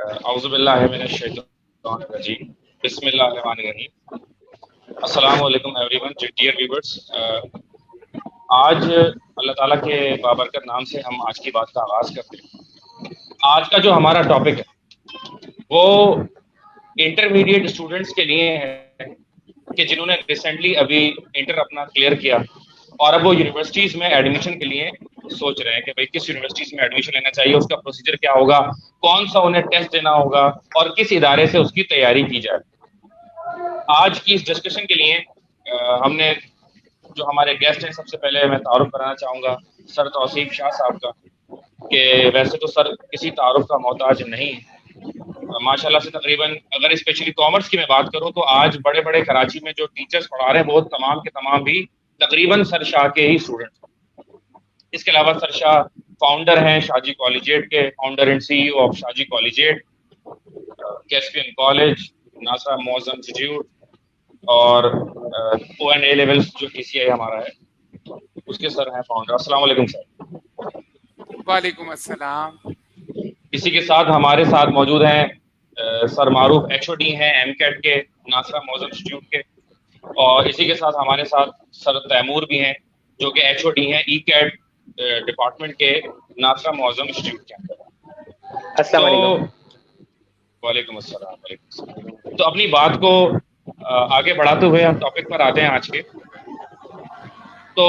औज़ुबिल्लाहि मिनश्शैतानिर्रजीम। बिस्मिल्लाहिर्रहमानिर्रहीम। अस्सलामु अलैकुम एवरीवन, डियर व्यूअर्स। आज अल्लाह ताला के बाबरकत नाम से हम आज की बात का आगाज़ करते हैं। आज का जो हमारा टॉपिक है वो इंटरमीडिएट स्टूडेंट्स के लिए है कि जिन्होंने रिसेंटली अभी इंटर अपना क्लियर किया और अब वो यूनिवर्सिटीज़ में एडमिशन के लिए सोच रहे हैं कि भाई किस यूनिवर्सिटीज़ में एडमिशन लेना चाहिए, उसका प्रोसीजर क्या होगा, कौन सा उन्हें टेस्ट देना होगा और किस इदारे से उसकी तैयारी की जाए। आज की इस डिस्कशन के लिए हमने जो हमारे गेस्ट हैं, सबसे पहले मैं तारुफ कराना चाहूँगा सर तौसीफ शाह साहब का, कि वैसे तो सर किसी तारुफ का मोहताज नहीं है। माशाल्लाह से तकरीबन अगर स्पेशली कॉमर्स की मैं बात करूं तो आज बड़े बड़े कराची में जो टीचर्स पढ़ा रहे हैं वो तमाम के तमाम भी तकरीबन सर शाह के ही स्टूडेंट हैं। इसके अलावा सर शाह फाउंडर हैं शाहजी कॉलेजिएट के, founder and CEO of Shahji collegiate, Caspian college, नासा मौज़म इंस्टीट्यूट और ओ एंड ए लेवल्स जो पीसीआई हमारा है उसके सर हैं फाउंडर। अस्सलाम वालेकुम सर। वालेकुम अस्सलाम। इसी के साथ हमारे साथ मौजूद हैं सर मारूफ एचओडी हैं एमकेट के, नासरा मौज़म इंस्टीट्यूट के, और इसी के साथ हमारे साथ सर तैमूर भी हैं जो कि एचओडी हैं ई कैट डिपार्टमेंट के, नासरा मौज़म इंस्टीट्यूट के अंदर। अस्सलाम वालेकुम। वालेकुम अस्सलाम। तो अपनी बात को आगे बढ़ाते हुए हम टॉपिक पर आते हैं आज के। तो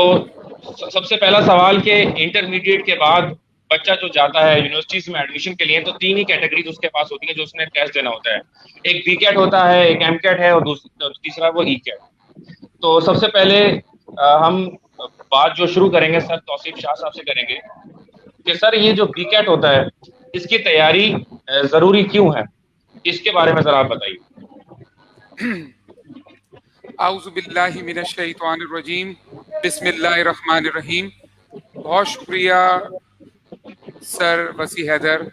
सबसे पहला सवाल कि इंटरमीडिएट के बाद बच्चा जो जाता है यूनिवर्सिटीज में एडमिशन के लिए तो तीन ही कैटेगरीज उसके पास होती है जो उसने टेस्ट देना होता है। एक बी कैट होता है, एक एम कैट है और तीसरा वो ई कैट। तो सबसे पहले हम बात जो शुरू करेंगे सर तौसीफ शाह साहब से करेंगे कि सर ये जो बी कैट होता है इसकी तैयारी जरूरी क्यों है, इसके बारे में जरा आप बताइए। आऊज़ु बिल्लाहि मिनश शैतानिर रजीम, बिस्मिल्लाहिर रहमानिर रहीम। बहुत शुक्रिया सर वसी हैदर,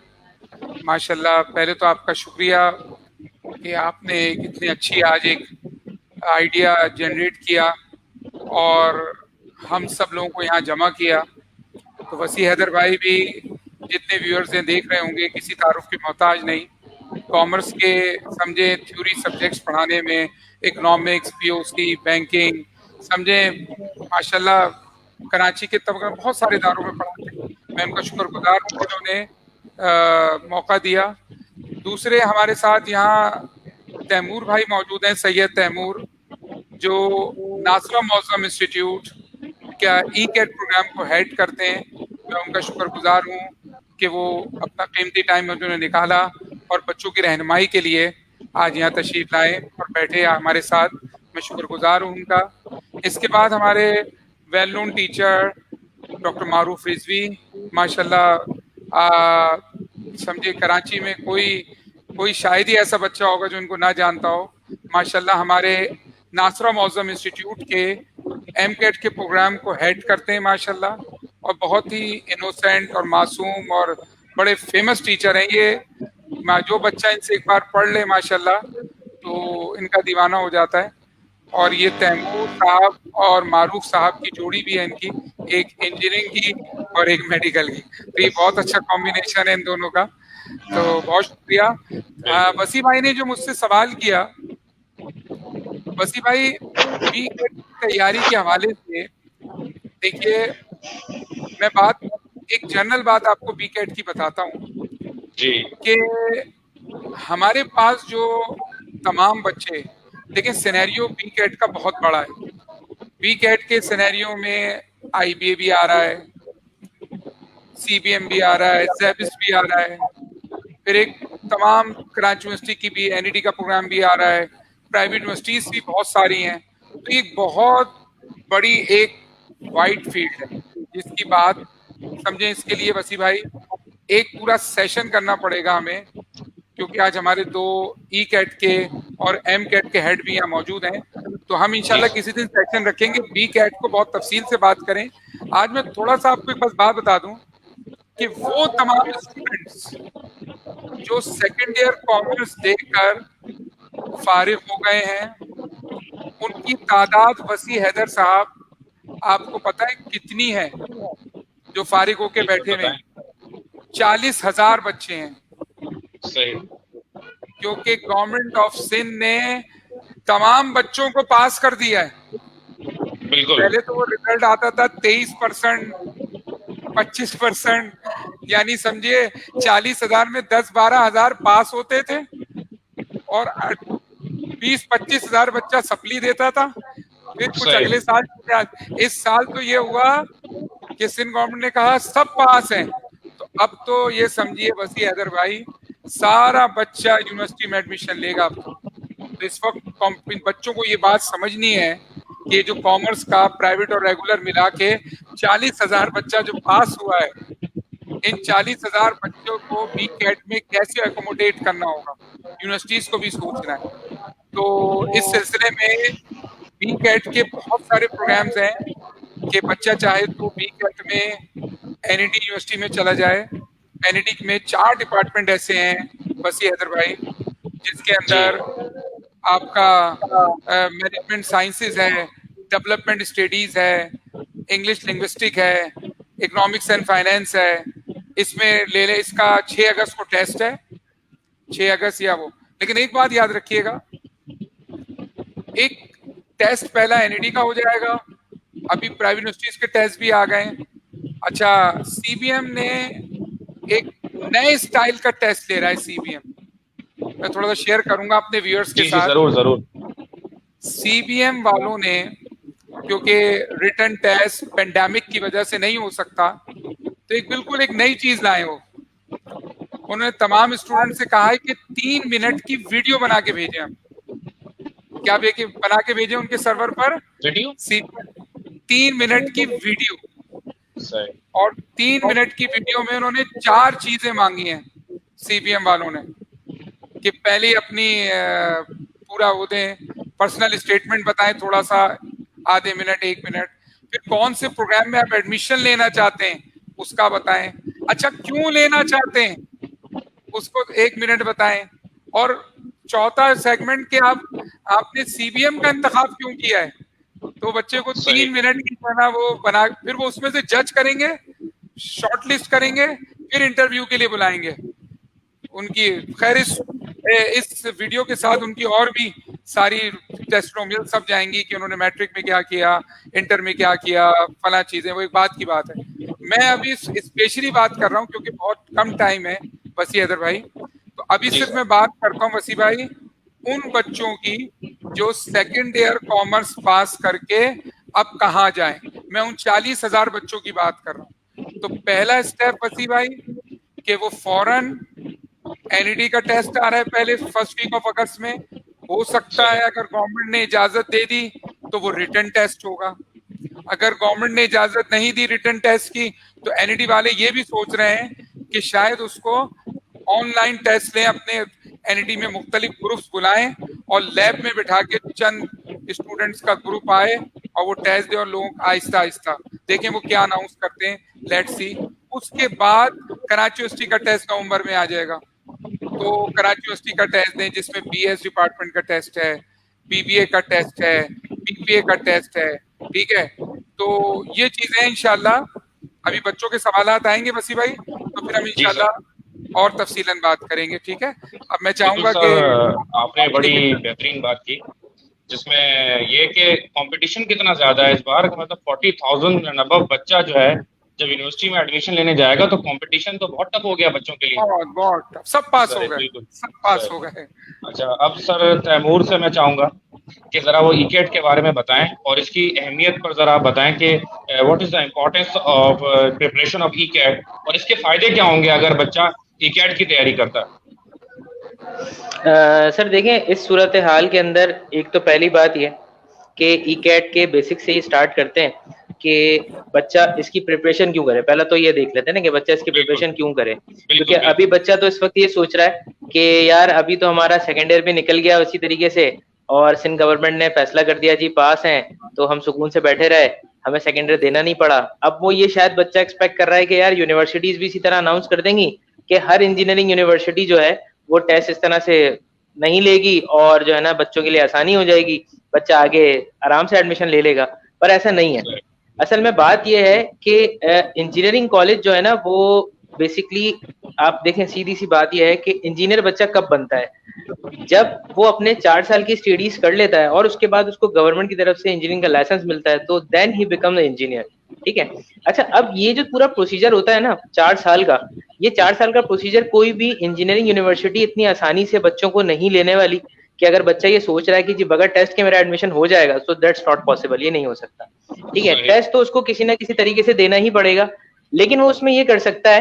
माशाल्लाह। पहले तो आपका शुक्रिया कि आपने इतनी अच्छी आज एक आइडिया जनरेट किया और हम सब लोगों को यहाँ जमा किया। तो वसी हैदर भाई भी जितने व्यूअर्स हैं देख रहे होंगे, किसी तारुफ के मोहताज नहीं। कॉमर्स के समझे थ्योरी सब्जेक्ट्स पढ़ाने में, इकोनॉमिक्स, पीओसी, बैंकिंग, समझे माशाल्लाह कराची के तबका बहुत सारे इदारों में पढ़ाते हैं। मैं उनका शुक्रगुजार हूँ जिन्होंने मौका दिया। दूसरे हमारे साथ यहाँ तैमूर भाई मौजूद हैं, सैयद तैमूर, जो नासरा मौज़म इंस्टीट्यूट क्या ई कैट प्रोग्राम को हेड करते हैं। मैं उनका शुक्रगुजार हूँ कि वो अपना कीमती टाइम उन्होंने निकाला और बच्चों की रहनुमाई के लिए आज यहाँ तशरीफ लाए और बैठे हमारे साथ। मैं शुक्रगुजार हूँ उनका। इसके बाद हमारे वेल नोन टीचर डॉक्टर मारूफ रिजवी, माशाल्लाह समझे कराची में कोई शायद ही ऐसा बच्चा होगा जो इनको ना जानता हो। माशाल्लाह हमारे नासरा मौज़म इंस्टीट्यूट के एम कैट के प्रोग्राम को हेड करते हैं माशाल्लाह, और बहुत ही इनोसेंट और मासूम और बड़े फेमस टीचर हैं ये। जो बच्चा इनसे एक बार पढ़ ले माशाल्लाह तो इनका दीवाना हो जाता है। और ये तैमूर साहब और मारूफ साहब की जोड़ी भी है इनकी, एक इंजीनियरिंग की और एक मेडिकल की। तो ये बहुत अच्छा कॉम्बिनेशन है इन दोनों का। तो बहुत शुक्रिया। वसी भाई ने जो मुझसे सवाल किया, वसी भाई बी कैट की तैयारी के हवाले से देखिए, मैं एक जनरल बात आपको बी कैट की बताता हूँ कि हमारे पास जो तमाम बच्चे, लेकिन सिनेरियो बी कैट का बहुत बड़ा है। बी कैट के सिनेरियो में IBA भी आ रहा है, CBM भी आ रहा है, ज़ेबिस भी आ रहा है, फिर एक तमाम कराची यूनिवर्सिटी की भी NED का प्रोग्राम भी आ रहा है, प्राइवेट यूनिवर्सिटीज भी बहुत सारी हैं। तो ये बहुत बड़ी एक वाइड फील्ड है जिसकी बात समझें। इसके लिए वसी भाई एक पूरा सेशन करना पड़ेगा हमें, क्योंकि आज हमारे 2 ई कैट के और एम कैट के हेड भी यहाँ मौजूद हैं। तो हम इंशाल्लाह किसी दिन सेशन रखेंगे, बी कैट को बहुत तफसील से बात करें। आज मैं थोड़ा सा आपको एक बस बात बता दूं कि वो तमाम स्टूडेंट्स जो सेकेंड ईयर कॉमर्स देकर फारिग हो गए हैं, उनकी तादाद वसी हैदर साहब आपको पता है कितनी है जो फारिग होके बैठे हुए हैं? 40,000 बच्चे हैं। सही, क्योंकि गवर्नमेंट ऑफ सिंध ने तमाम बच्चों को पास कर दिया है। बिल्कुल। पहले तो वो रिजल्ट आता था 23%, 25%, यानी समझिए 40,000 में 10-12 हजार पास होते थे और 20-25 हजार बच्चा सप्ली देता था। फिर कुछ सही, अगले साल, इस साल तो ये हुआ कि सिंध गवर्नमेंट ने कहा सब पास हैं, तो अब तो ये समझिए वसी हैदर भाई, सारा बच्चा यूनिवर्सिटी में एडमिशन लेगा अब तो इस वक्त बच्चों को ये बात समझनी है कि जो कॉमर्स का प्राइवेट और रेगुलर मिला के 40,000 बच्चा जो पास हुआ है, इन 40,000 बच्चों को बी कैट में कैसे एकोमोडेट करना होगा, यूनिवर्सिटीज को भी सोचना है। तो इस सिलसिले में बी कैट के बहुत सारे प्रोग्राम्स हैं कि बच्चा चाहे तो बी कैट में एनईडी यूनिवर्सिटी में चला जाए। एनईडी में 4 डिपार्टमेंट ऐसे हैं वसी हैदर भाई, जिसके अंदर आपका मैनेजमेंट साइंसेज है, डेवलपमेंट स्टडीज है, इंग्लिश लिंग्विस्टिक है, इकोनॉमिक्स एंड फाइनेंस है। इसमें ले ले, इसका 6 अगस्त को टेस्ट है, 6 अगस्त या वो। लेकिन एक बात याद रखिएगा, एक टेस्ट पहला एनईडी का हो जाएगा, अभी प्राइवेट यूनिवर्सिटीज के टेस्ट भी आ गए। अच्छा, सीबीएम ने एक नए स्टाइल का टेस्ट ले रहा है सीबीएम, मैं थोड़ा सा शेयर करूंगा अपने व्यूअर्स के साथ। जरूर जरूर। सीबीएम वालों ने, क्योंकि रिटन टेस्ट पेंडेमिक की वजह से नहीं हो सकता, तो बिल्कुल एक नई चीज लाए हो। उन्होंने तमाम स्टूडेंट से कहा है कि 3 मिनट की वीडियो बना के भेजें। हम क्या बना के भेजें उनके सर्वर पर वीडियो, 3 मिनट की वीडियो। सही। और 3 मिनट की वीडियो में उन्होंने 4 चीजें मांगी हैं सीबीएम वालों ने, कि पहले अपनी पूरा वो दें, पर्सनल स्टेटमेंट बताएं थोड़ा सा, आधे मिनट 1 मिनट, फिर कौन से प्रोग्राम में आप एडमिशन लेना चाहते हैं उसका बताएं, अच्छा क्यों लेना चाहते हैं उसको 1 मिनट बताएं, और चौथा सेगमेंट के आपने सीबीएम का इंतखाब क्यों किया है। तो बच्चे को 3 मिनट की वो बना, फिर वो उसमें से जज करेंगे, शॉर्टलिस्ट करेंगे, फिर इंटरव्यू के लिए बुलाएंगे उनकी। खैर इस वीडियो के साथ उनकी और भी सारी टेस्टिमोनियल सब जाएंगी कि उन्होंने मैट्रिक में क्या किया, इंटर में क्या किया, फला चीजें, वो एक बात की बात है। मैं अभी स्पेशली बात कर रहा हूँ क्योंकि बहुत कम टाइम है वसी हैदर भाई, तो अभी सिर्फ मैं बात करता हूँ वसी भाई उन बच्चों की जो सेकेंड ईयर कॉमर्स पास करके अब कहाँ जाएं। मैं उन 40,000 बच्चों की बात कर रहा हूँ। तो पहला स्टेप वसी भाई कि वो फौरन एनईडी का टेस्ट आ रहा है पहले फर्स्ट वीक ऑफ अगस्त में, हो सकता है अगर गवर्नमेंट ने इजाजत दे दी तो वो रिटन टेस्ट होगा। अगर गवर्नमेंट ने इजाजत नहीं दी रिटन टेस्ट की, तो एनईडी वाले ये भी सोच रहे हैं कि शायद उसको ऑनलाइन टेस्ट लें, अपने एनईडी में मुख्तलिफ ग्रुप्स बुलाएं और लैब में बिठा के चंद स्टूडेंट्स का ग्रुप आए और वो टेस्ट दे, और लोग आहिस्ता आहिस्ता देखें वो क्या अनाउंस करते हैं, लेट्स सी। उसके बाद कराची यूनिवर्सिटी का टेस्ट नवंबर में आ जाएगा, तो कराची यूनिवर्सिटी का टेस्ट दें जिसमें बीएस डिपार्टमेंट का टेस्ट है, बीबीए का टेस्ट है, बीपीए का टेस्ट है, ठीक है। तो ये चीजें इंशाल्लाह अभी बच्चों के सवालात आएंगे वसी भाई, तो फिर हम इंशाल्लाह और तफसीलन बात करेंगे, ठीक है। अब मैं चाहूंगा कि आपने बड़ी बेहतरीन बात की, जिसमें ये कि कंपटीशन कितना ज्यादा है इस बार, मतलब 40,000 एंड अबव बच्चा जो है जब यूनिवर्सिटी में एडमिशन लेने जाएगा तो कंपटीशन तो बहुत टफ हो गया बच्चों के लिए। बहुत टफ, सब पास हो गए, सब पास हो गए। अच्छा, अब सर तैमूर से मैं चाहूंगा कि जरा वो ईकेट के बारे में बताएं और इसकी अहमियत पर जरा बताएं कि what is the importance of preparation of ECAT, और इसके फायदे क्या होंगे अगर बच्चा ईकेट की तैयारी करता है। सर देखें, इस सूरत हाल के अंदर एक तो पहली बात ये कि ईकेट के बेसिक से ही स्टार्ट करते हैं कि बच्चा इसकी प्रिपरेशन क्यों करे। पहला तो ये देख लेते हैं ना कि बच्चा इसकी प्रिपरेशन क्यों करे, क्योंकि अभी बच्चा तो इस वक्त ये सोच रहा है कि यार अभी तो हमारा सेकेंड ईयर भी निकल गया उसी तरीके से, और सिंध गवर्नमेंट ने फैसला कर दिया जी पास हैं तो हम सुकून से बैठे रहे, हमें सेकेंड ईयर देना नहीं पड़ा। अब वो ये शायद बच्चा एक्सपेक्ट कर रहा है कि यार यूनिवर्सिटीज भी इसी तरह अनाउंस कर देंगी कि हर इंजीनियरिंग यूनिवर्सिटी जो है वो टेस्ट इस तरह से नहीं लेगी और जो है ना बच्चों के लिए आसानी हो जाएगी, बच्चा आगे आराम से एडमिशन ले लेगा। पर ऐसा नहीं है। असल में बात यह है कि इंजीनियरिंग कॉलेज जो है ना वो बेसिकली आप देखें, सीधी सी बात यह है कि इंजीनियर बच्चा कब बनता है, जब वो अपने 4 साल की स्टडीज कर लेता है और उसके बाद उसको गवर्नमेंट की तरफ से इंजीनियरिंग का लाइसेंस मिलता है, तो then he become the engineer. ठीक है। अच्छा, अब ये जो पूरा प्रोसीजर होता है ना 4 साल का, ये 4 साल का प्रोसीजर कोई भी इंजीनियरिंग यूनिवर्सिटी इतनी आसानी से बच्चों को नहीं लेने वाली कि अगर बच्चा ये सोच रहा है कि जी बगैर टेस्ट के मेरा एडमिशन हो जाएगा, सो दैट्स नॉट पॉसिबल, ये नहीं हो सकता। ठीक है, टेस्ट तो उसको किसी ना किसी तरीके से देना ही पड़ेगा, लेकिन वो उसमें ये कर सकता है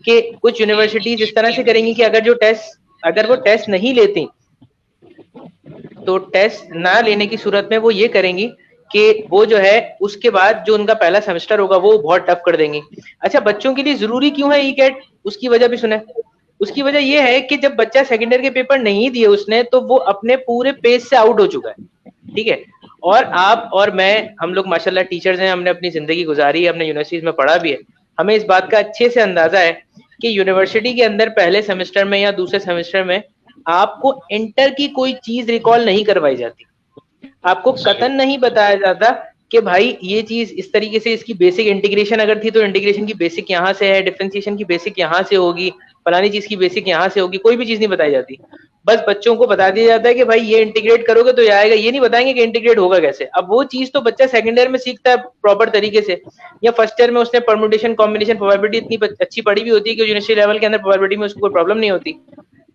कि कुछ यूनिवर्सिटीज इस तरह से करेंगी कि अगर वो टेस्ट नहीं लेती, तो टेस्ट ना लेने की सूरत में वो ये करेंगी कि वो जो है उसके बाद जो उनका पहला सेमेस्टर होगा वो बहुत टफ कर देंगी। अच्छा, बच्चों के लिए जरूरी क्यों है ई कैट, उसकी वजह भी सुने। उसकी वजह ये है कि जब बच्चा सेकेंड ईयर के पेपर नहीं दिए उसने, तो वो अपने पूरे पेज से आउट हो चुका है। ठीक है। और आप और मैं, हम लोग माशाल्लाह टीचर्स हैं, हमने अपनी जिंदगी गुजारी है, हमने यूनिवर्सिटीज में पढ़ा भी है, हमें इस बात का अच्छे से अंदाजा है कि यूनिवर्सिटी के अंदर पहले सेमेस्टर में या दूसरे सेमेस्टर में आपको इंटर की कोई चीज रिकॉल नहीं करवाई जाती, आपको कतन नहीं बताया जाता कि भाई ये चीज इस तरीके से, इसकी बेसिक इंटीग्रेशन अगर थी तो इंटीग्रेशन की बेसिक यहाँ से है, डिफरेंशिएशन की बेसिक यहाँ से होगी, फलानी चीज की बेसिक यहाँ से होगी, कोई भी चीज नहीं बताई जाती। बस बच्चों को बता दिया जाता है कि भाई ये इंटीग्रेट करोगे तो ये आएगा, ये नहीं बताएंगे कि इंटीग्रेट होगा कैसे। अब वो चीज तो बच्चा सेकंड ईयर में सीखता है प्रॉपर तरीके से, या फर्स्ट ईयर में उसने परम्यूटेशन कॉम्बिनेशन प्रोबेबिलिटी इतनी अच्छी पढ़ी भी होती है कि यूनिवर्सिटी लेवल के अंदर प्रोबेबिलिटी में उसको कोई प्रॉब्लम नहीं होती।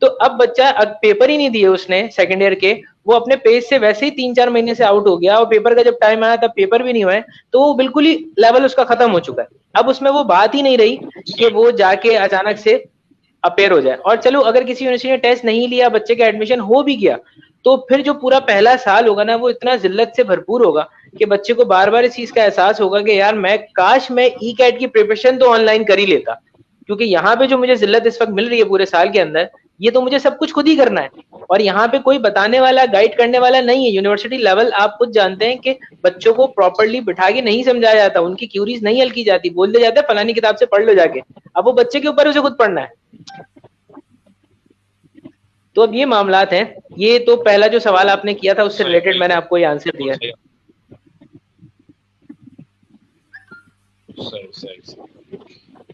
तो अब बच्चा, अब पेपर ही नहीं दिए उसने सेकंड ईयर के, वो अपने पेज से वैसे ही 3-4 महीने से आउट हो गया, और पेपर का जब टाइम आया तब पेपर भी नहीं हुआ है, तो वो बिल्कुल ही लेवल उसका खत्म हो चुका है। अब उसमें वो बात ही नहीं रही कि वो जाके अचानक से अपेयर हो जाए। और चलो अगर किसी यूनिवर्सिटी ने टेस्ट नहीं लिया, बच्चे का एडमिशन हो भी गया, तो फिर जो पूरा पहला साल होगा ना, वो इतना जिल्लत से भरपूर होगा कि बच्चे को बार बार इस चीज का एहसास होगा कि यार मैं काश मैं ई कैट की प्रिपरेशन तो ऑनलाइन कर ही लेता, क्योंकि यहाँ पे जो मुझे जिल्लत इस वक्त मिल रही है पूरे साल के अंदर, ये तो मुझे सब कुछ खुद ही करना है, और यहाँ पे कोई बताने वाला, गाइड करने वाला नहीं है। यूनिवर्सिटी लेवल आप खुद जानते हैं कि बच्चों को प्रॉपरली बिठा के नहीं समझाया जाता, उनकी क्यूरीज नहीं हल की जाती, बोल दिया जाता है फलानी किताब से पढ़ लो जाके, अब वो बच्चे के ऊपर उसे खुद पढ़ना है। तो अब ये मामलात हैं। ये तो पहला जो सवाल आपने किया था उससे रिलेटेड मैंने आपको ये आंसर दिया है। सही सही सही।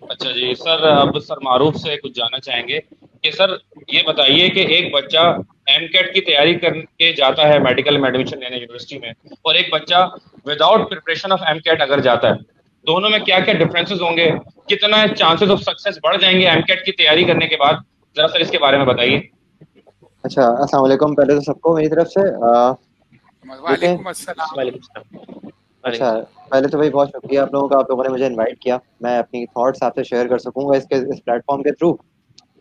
अच्छा जी सर, अब सर मारूफ से कुछ जानना चाहेंगे कि सर ये बताइए कि एक बच्चा एमकेट की तैयारी करके जाता है मेडिकल में एडमिशन लेने यूनिवर्सिटी में, और एक बच्चा विदाउट प्रिपरेशन ऑफ एमकेट अगर जाता है, दोनों में क्या क्या डिफरेंसेस होंगे, कितना चांसेस ऑफ सक्सेस बढ़ जाएंगे एमकेट की तैयारी करने के बाद, जरा सर इसके बारे में बताइए। अच्छा, अस्सलाम वालेकुम पहले तो सबको मेरी तरफ से। वालेकुम अस्सलाम। वालेकुम सलाम। अच्छा, पहले तो भाई बहुत शुक्रिया आप लोगों का, आप लोगों ने मुझे इनवाइट किया, मैं अपनी थॉट्स आपसे शेयर कर सकूंगा इस प्लेटफॉर्म के थ्रू।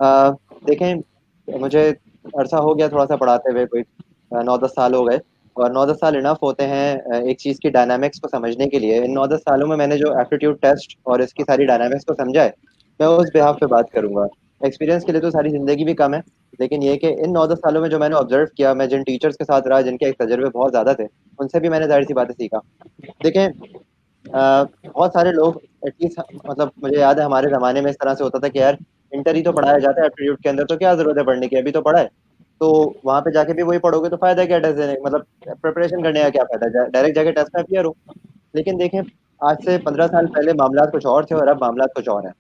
देखें, मुझे अरसा हो गया थोड़ा सा पढ़ाते हुए, कोई 9-10 साल हो गए, और 9-10 साल इनफ होते हैं एक चीज़ की डायनामिक्स को समझने के लिए। इन 9-10 सालों में मैंने जो एप्टीट्यूड टेस्ट और इसकी सारी डायनामिक्स को समझा है, मैं उस बिहाफ पे बात करूंगा। एक्सपीरियंस के लिए तो सारी ज़िंदगी भी कम है, लेकिन ये कि इन 9-10 सालों में जो मैंने ऑब्जर्व किया, मैं जिन टीचर्स के साथ रहा जिनके तजर्बे बहुत ज़्यादा थे, उनसे भी मैंने जाहिर सी बातें सीखा। देखें, बहुत सारे लोग एटलीस्ट, मतलब मुझे याद है हमारे ज़माने में इस तरह से होता था कि यार इंटर ही तो पढ़ाया जाता है एप्टीट्यूड के अंदर, तो क्या ज़रूरत है पढ़ने की, अभी तो पढ़ा है, तो वहाँ पे जाके भी वही पढ़ोगे तो फ़ायदा क्या टेस्ट देने, मतलब प्रिपरेशन करने का क्या फ़ायदा, डायरेक्ट जाके टेस्ट में अपियर हो। लेकिन देखें, आज से 15 साल पहले मामला कुछ और थे और अब मामला कुछ और है।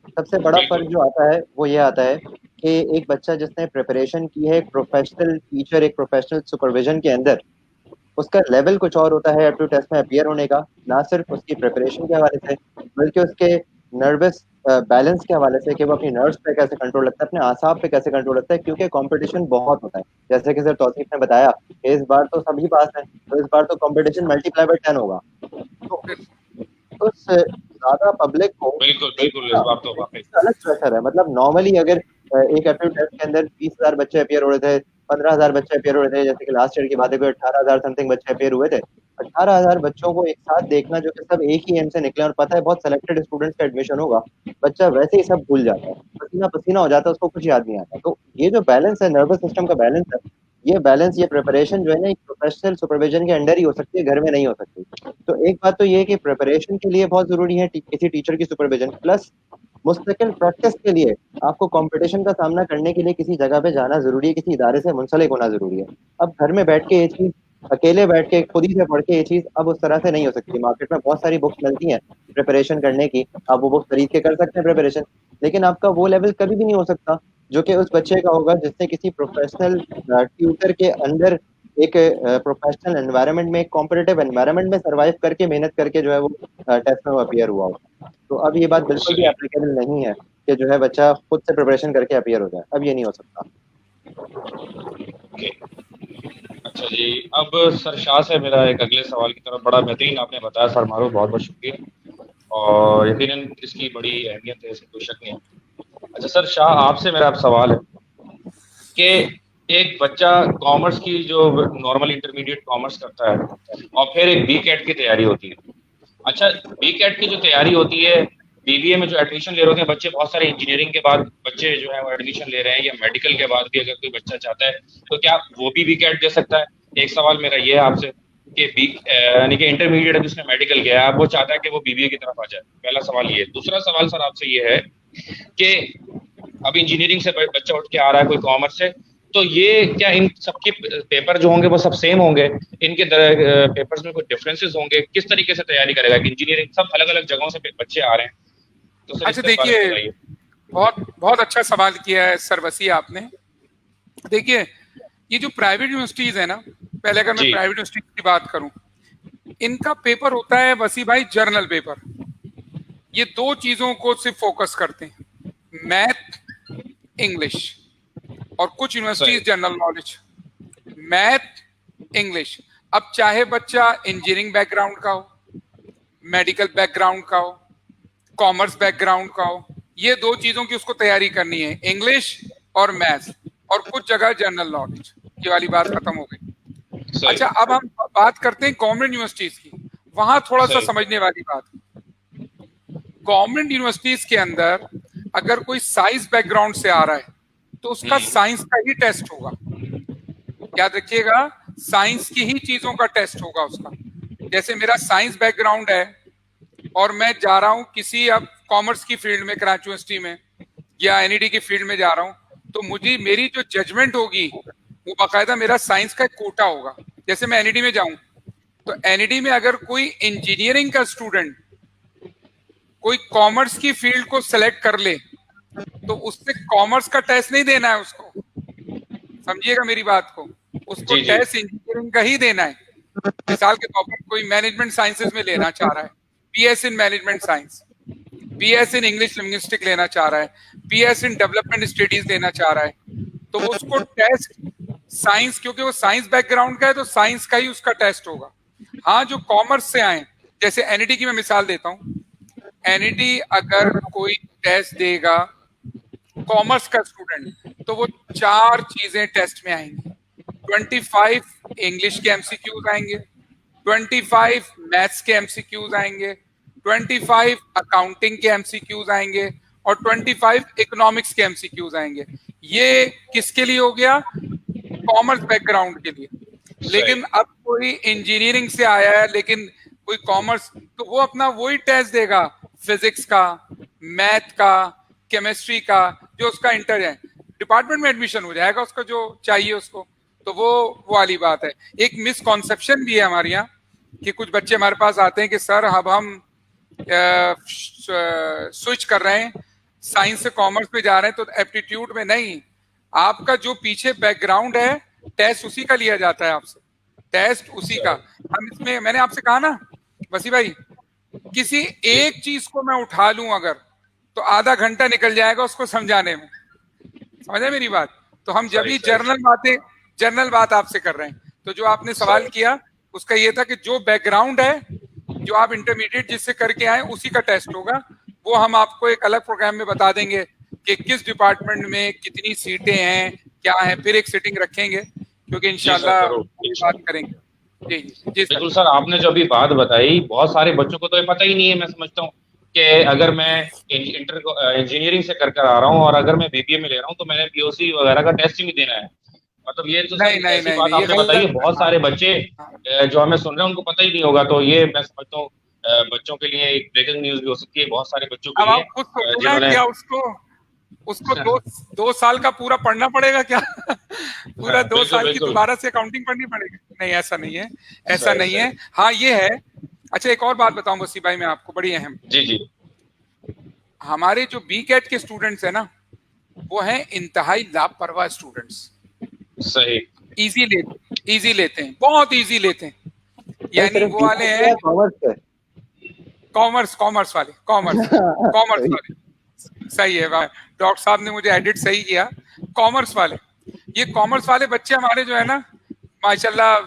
सबसे बड़ा फ़र्क जो आता है वो ये आता है कि एक बच्चा जिसने प्रिपरेशन की है एक प्रोफेशनल टीचर, एक प्रोफेशनल सुपरविजन के अंदर, उसका लेवल कुछ और होता है एप्टीट्यूड टेस्ट में अपियर होने का, ना सिर्फ उसकी प्रिपरेशन के हवाले से बल्कि उसके नर्वस बैलेंस के हवाले से, कि वो अपनी नर्व्स पे कैसे कंट्रोल रखता है, अपने आसाब पे कैसे कंट्रोल रखता है, क्योंकि कंपटीशन बहुत होता है। जैसे कि सर तौसीफ ने बताया कि इस बार तो सभी पास हैं, तो इस बार तो कंपटीशन मल्टीप्लाई बाय 10 होगा, तो उस ज़्यादा पब्लिक को बिल्कुल बिल्कुल, इस बात तो वाकई अलग प्रेशर है। मतलब नॉर्मली अगर एक एप्टीट्यूड टेस्ट के अंदर 20,000 बच्चे अपियर हो रहे थे, 15,000 बच्चे अपियर हो रहे थे, जैसे कि लास्ट ईयर की बात है कोई 18,000 समथिंग बच्चे अपियर हुए थे, 18,000 बच्चों को एक साथ देखना जो कि सब एक ही एम से निकले, और पता है बहुत सेलेक्टेड स्टूडेंट्स का एडमिशन होगा, बच्चा वैसे ही सब भूल जाता है, पसीना पसीना हो जाता है, उसको कुछ याद नहीं आता। तो ये जो बैलेंस है, नर्वस सिस्टम का बैलेंस है, ये बैलेंस, ये प्रिपरेशन जो है ना, एक प्रोफेशनल सुपरविजन के अंडर ही हो सकती है, घर में नहीं हो सकती। तो एक बात तो ये है कि प्रिपरेशन के लिए बहुत जरूरी है किसी टीचर की सुपरविजन, प्लस मुस्तकिल प्रैक्टिस के लिए आपको कंपटीशन का सामना करने के लिए किसी जगह पे जाना जरूरी है, किसी इदारे से मुंसलिक होना जरूरी है। अब घर में बैठ के ये चीज अकेले बैठ के खुद ही से पढ़ के ये चीज़ अब उस तरह से नहीं हो सकती। मार्केट में बहुत सारी बुक्स मिलती हैं प्रिपरेशन करने की, आप वो बुक्स खरीद के कर सकते हैं प्रिपरेशन, लेकिन आपका वो लेवल कभी भी नहीं हो सकता जो कि उस बच्चे का होगा जिसने किसी प्रोफेशनल ट्यूटर के अंदर एक प्रोफेशनल एनवायरनमेंट में, एक कॉम्पिटिटिव एनवायरनमेंट में सर्वाइव करके, मेहनत करके जो है वो टेस्ट में वो अपीयर हुआ हो। तो अब ये बात बिल्कुल भी एप्लीकेबल नहीं है कि जो है बच्चा खुद से प्रिपरेशन करके अपीयर हो जाए, अब ये नहीं हो सकता। अच्छा जी, अब सर शाह से मेरा एक अगले सवाल की तरफ, बड़ा बेहतरीन आपने बताया सर मारूफ, बहुत बहुत शुक्रिया, और यकीनन इसकी बड़ी अहमियत है, इसमें कोई शक नहीं है। अच्छा सर शाह, आपसे मेरा अब सवाल है कि एक बच्चा कॉमर्स की जो नॉर्मल इंटरमीडिएट कॉमर्स करता है और फिर एक बी कैट की तैयारी होती है। अच्छा, बी कैट की जो तैयारी होती है, बीबीए में जो एडमिशन ले रहे होते हैं बच्चे, बहुत सारे इंजीनियरिंग के बाद बच्चे जो है वो एडमिशन ले रहे हैं, या मेडिकल के बाद भी अगर कोई बच्चा चाहता है तो क्या वो भी बी कैट दे सकता है? एक सवाल मेरा ये है आपसे कि बी यानी कि इंटरमीडिएट जिसने मेडिकल किया है, अब वो चाहता है कि वो बीबीए की तरफ आ जाए। पहला सवाल ये। दूसरा सवाल सर आपसे ये है कि अब इंजीनियरिंग से बच्चा उठ के आ रहा है कोई कॉमर्स से, तो ये क्या इन सबके पेपर जो होंगे वो सब सेम होंगे? इनके पेपर्स में कोई डिफरेंसेस होंगे? किस तरीके से तैयारी करेगा? कि इंजीनियरिंग सब अलग अलग जगहों से बच्चे आ रहे हैं, तो सर अच्छा देखिए, बहुत बहुत अच्छा सवाल किया है सर वसी आपने। देखिए, ये जो प्राइवेट यूनिवर्सिटीज है ना, पहले अगर मैं प्राइवेट यूनिवर्सिटी की बात करूं, इनका पेपर होता है वसी भाई जर्नल पेपर। ये दो चीजों को सिर्फ फोकस करते हैं, मैथ, इंग्लिश, और कुछ universities general knowledge. Math, English. अब चाहे बच्चा इंजीनियरिंग बैकग्राउंड का हो, मेडिकल बैकग्राउंड का हो, कॉमर्स बैकग्राउंड का हो, ये दो चीजों की उसको तैयारी करनी है, इंग्लिश और मैथ, और कुछ जगह जनरल नॉलेज। ये वाली बात खत्म हो गई। अच्छा, अब हम बात करते हैं गवर्नमेंट यूनिवर्सिटीज की। वहां थोड़ा सा समझने वाली बात, गवर्नमेंट यूनिवर्सिटीज के अंदर अगर कोई साइंस बैकग्राउंड से आ रहा है तो उसका साइंस का ही टेस्ट होगा। याद रखिएगा, साइंस की ही चीजों का टेस्ट होगा उसका। जैसे मेरा साइंस बैकग्राउंड है और मैं जा रहा हूं किसी अब कॉमर्स की फील्ड में, कराची यूनिवर्सिटी में या एनईडी की फील्ड में जा रहा हूं, तो मुझे मेरी जो जजमेंट होगी वो बाकायदा मेरा साइंस का कोटा होगा। जैसे मैं एनईडी में जाऊं तो एनईडी में अगर कोई इंजीनियरिंग का स्टूडेंट कोई कॉमर्स की फील्ड को सिलेक्ट कर ले तो उससे कॉमर्स का टेस्ट नहीं देना है उसको, समझिएगा मेरी बात को। उसको टेस्ट इंजीनियरिंग का ही देना है। मिसाल के तौर पर कोई मैनेजमेंट साइंसेज में लेना चाह रहा है, BS in management science, BS in English linguistic लेना चाह रहा है, बीएस इन डेवलपमेंट स्टडीज लेना चाह रहा है, तो उसको टेस्ट साइंस, क्योंकि वो साइंस बैकग्राउंड का है तो साइंस का ही उसका टेस्ट होगा। हाँ, जो कॉमर्स से आए, जैसे एनईडी की मैं मिसाल देता हूँ, एनईडी अगर कोई टेस्ट देगा कॉमर्स का स्टूडेंट तो वो चार चीजें टेस्ट में आएंगी। 25 इंग्लिश के एमसीक्यूज आएंगे, 25 मैथ्स के एमसीक्यूज आएंगे, 25 अकाउंटिंग के एमसीक्यूज आएंगे, और 25 इकोनॉमिक्स के एमसीक्यूज आएंगे। ये किसके लिए हो गया? कॉमर्स बैकग्राउंड के लिए। लेकिन अब कोई इंजीनियरिंग से आया है लेकिन कोई कॉमर्स, तो वो अपना वही टेस्ट देगा, फिजिक्स का, मैथ का, केमिस्ट्री का, जो उसका इंटर है, डिपार्टमेंट में एडमिशन हो जाएगा उसका जो चाहिए उसको। तो वो वाली बात है। एक मिसकॉन्सेप्शन भी है हमारे यहाँ कि कुछ बच्चे हमारे पास आते हैं कि सर अब हम स्विच कर रहे हैं, साइंस से कॉमर्स पे जा रहे हैं, तो एप्टीट्यूड में नहीं, आपका जो पीछे बैकग्राउंड है टेस्ट उसी का लिया जाता है आपसे, टेस्ट उसी का। हम इसमें मैंने आपसे कहा ना वसी भाई, किसी एक चीज को मैं उठा लूं अगर तो आधा घंटा निकल जाएगा उसको समझाने में, समझे मेरी बात? तो हम जब भी जनरल बात आपसे कर रहे हैं, तो जो आपने सवाल किया उसका ये था कि जो बैकग्राउंड है, जो आप इंटरमीडिएट जिससे करके आए उसी का टेस्ट होगा। वो हम आपको एक अलग प्रोग्राम में बता देंगे कि किस डिपार्टमेंट में कितनी सीटें हैं, क्या है, फिर एक सीटिंग रखेंगे, क्योंकि इंशाल्लाह बात करेंगे। जी बिल्कुल सर, आपने जो अभी बात बताई, बहुत सारे बच्चों को तो ये पता ही नहीं है। मैं समझता हूँ कि अगर मैं इंजीनियरिंग से कर आ रहा हूँ और अगर मैं बीबीए में ले रहा हूँ तो मैंने पीओसी वगैरह का टेस्ट ही नहीं देना है। मतलब ये तो ऐसी बात आपने बताई, बहुत सारे बच्चे जो हमें सुन रहे हैं उनको पता ही नहीं होगा। तो ये मैं समझता हूँ बच्चों के लिए एक ब्रेकिंग न्यूज भी हो सकती है, बहुत सारे बच्चों के लिए जिन्होंने उसको 2 साल का पूरा पढ़ना पड़ेगा क्या? पूरा 2 साल की दोबारा से अकाउंटिंग पढ़नी पड़ेगी? नहीं, ऐसा नहीं है, ऐसा सही, नहीं है। हाँ ये है। अच्छा एक और बात बताऊं वसी भाई मैं आपको, बड़ी अहम। जी जी हमारे जो बी कैट के स्टूडेंट्स है ना, वो हैं इंतहाई लापरवाह स्टूडेंट्स। सही। इजी लेते हैं, बहुत इजी लेते हैं। भाई यानी सिर्फ वो वाले BCA हैं या कॉमर्स पे? कॉमर्स वाले, कॉमर्स वाले। सही है भाई, डॉक्टर साहब ने मुझे एडिट सही किया। कॉमर्स वाले, ये कॉमर्स वाले बच्चे हमारे जो है ना, माशाल्लाह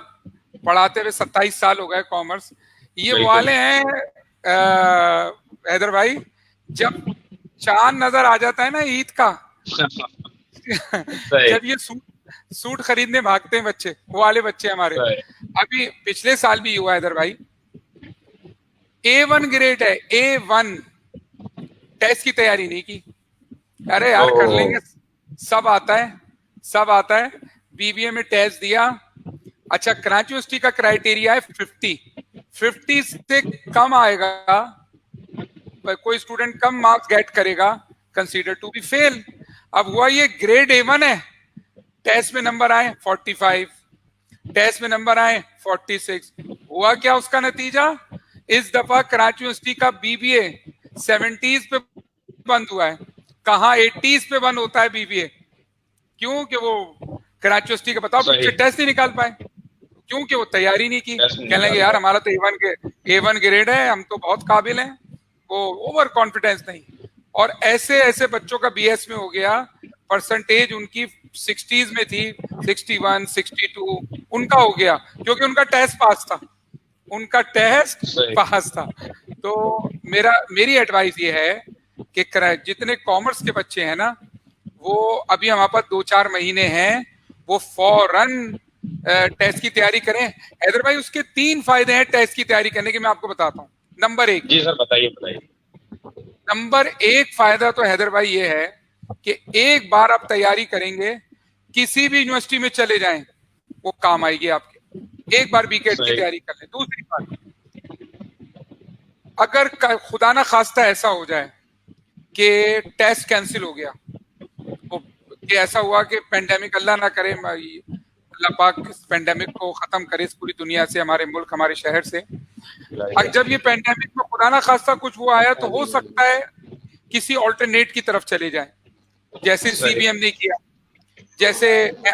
पढ़ाते हुए 27 साल हो गए कॉमर्स। ये वो बिल्कुल। वाले हैं हैदर भाई, जब चांद नजर आ जाता है ना ईद का, सही जब ये सूट खरीदने भागते हैं बच्चे, वो वाले बच्चे हमारे। सही। अभी पिछले साल भी हुआ हैदर भाई, A1 ग्रेड है, A1। टेस्ट की तैयारी नहीं की। अरे यार कर लेंगे, सब आता है, सब आता है। बीबीए में टेस्ट दिया। अच्छा कराची यूनिवर्सिटी का क्राइटेरिया है 50 से कम आएगा, कोई स्टूडेंट कम मार्क्स गेट करेगा, कंसीडर टू बी फेल। अब हुआ ये ग्रेड A1 है, टेस्ट में नंबर आए 45, टेस्ट में नंबर आए 46। हुआ क्या उसका नतीजा? इस दफा कराची यूनिवर्सिटी का बीबीए 70s पे बंद हुआ है। कहाँ 80s पे बंद होता है बीबीए। क्यों? कि वो कराची यूनिवर्सिटी का बताओ बच्चे टेस्ट नहीं निकाल पाए, क्योंकि वो तैयारी नहीं की। कहने लगे यार हमारा तो A1 ग्रेड है, हम तो बहुत काबिल हैं। वो ओवर कॉन्फिडेंस नहीं। और ऐसे ऐसे बच्चों का बीएस में हो गया, परसेंटेज उनकी 60s में थी, 61, 62 उनका हो गया, क्योंकि उनका टेस्ट पास था, उनका टेस्ट पास था। तो मेरी एडवाइस ये है कि जितने कॉमर्स के बच्चे हैं ना, वो अभी हमारे पास 2-4 महीने हैं, वो फौरन टेस्ट की तैयारी करें। हैदर भाई उसके 3 फायदे हैं टेस्ट की तैयारी करने के, मैं आपको बताता हूँ। नंबर 1, जी सर बताइए। नंबर 1 फायदा तो हैदर भाई ये है कि एक बार आप तैयारी करेंगे, किसी भी यूनिवर्सिटी में चले जाएं, वो काम आएगी आपके। एक बार बीकेट की तैयारी कर लें। दूसरी बात, अगर खुदा ना खास्ता ऐसा हो जाए कि टेस्ट कैंसिल हो गया, कि ऐसा हुआ कि पेंडेमिक, अल्लाह ना करे, अल्लाह पाक इस पेंडेमिक को खत्म करे इस पूरी दुनिया से, हमारे मुल्क, हमारे शहर से। अब जब ये पेंडेमिक में खुदा ना खास्ता कुछ वो आया, तो हो सकता है किसी ऑल्टरनेट की तरफ चले जाए, जैसे सीबीएम ने किया, जैसे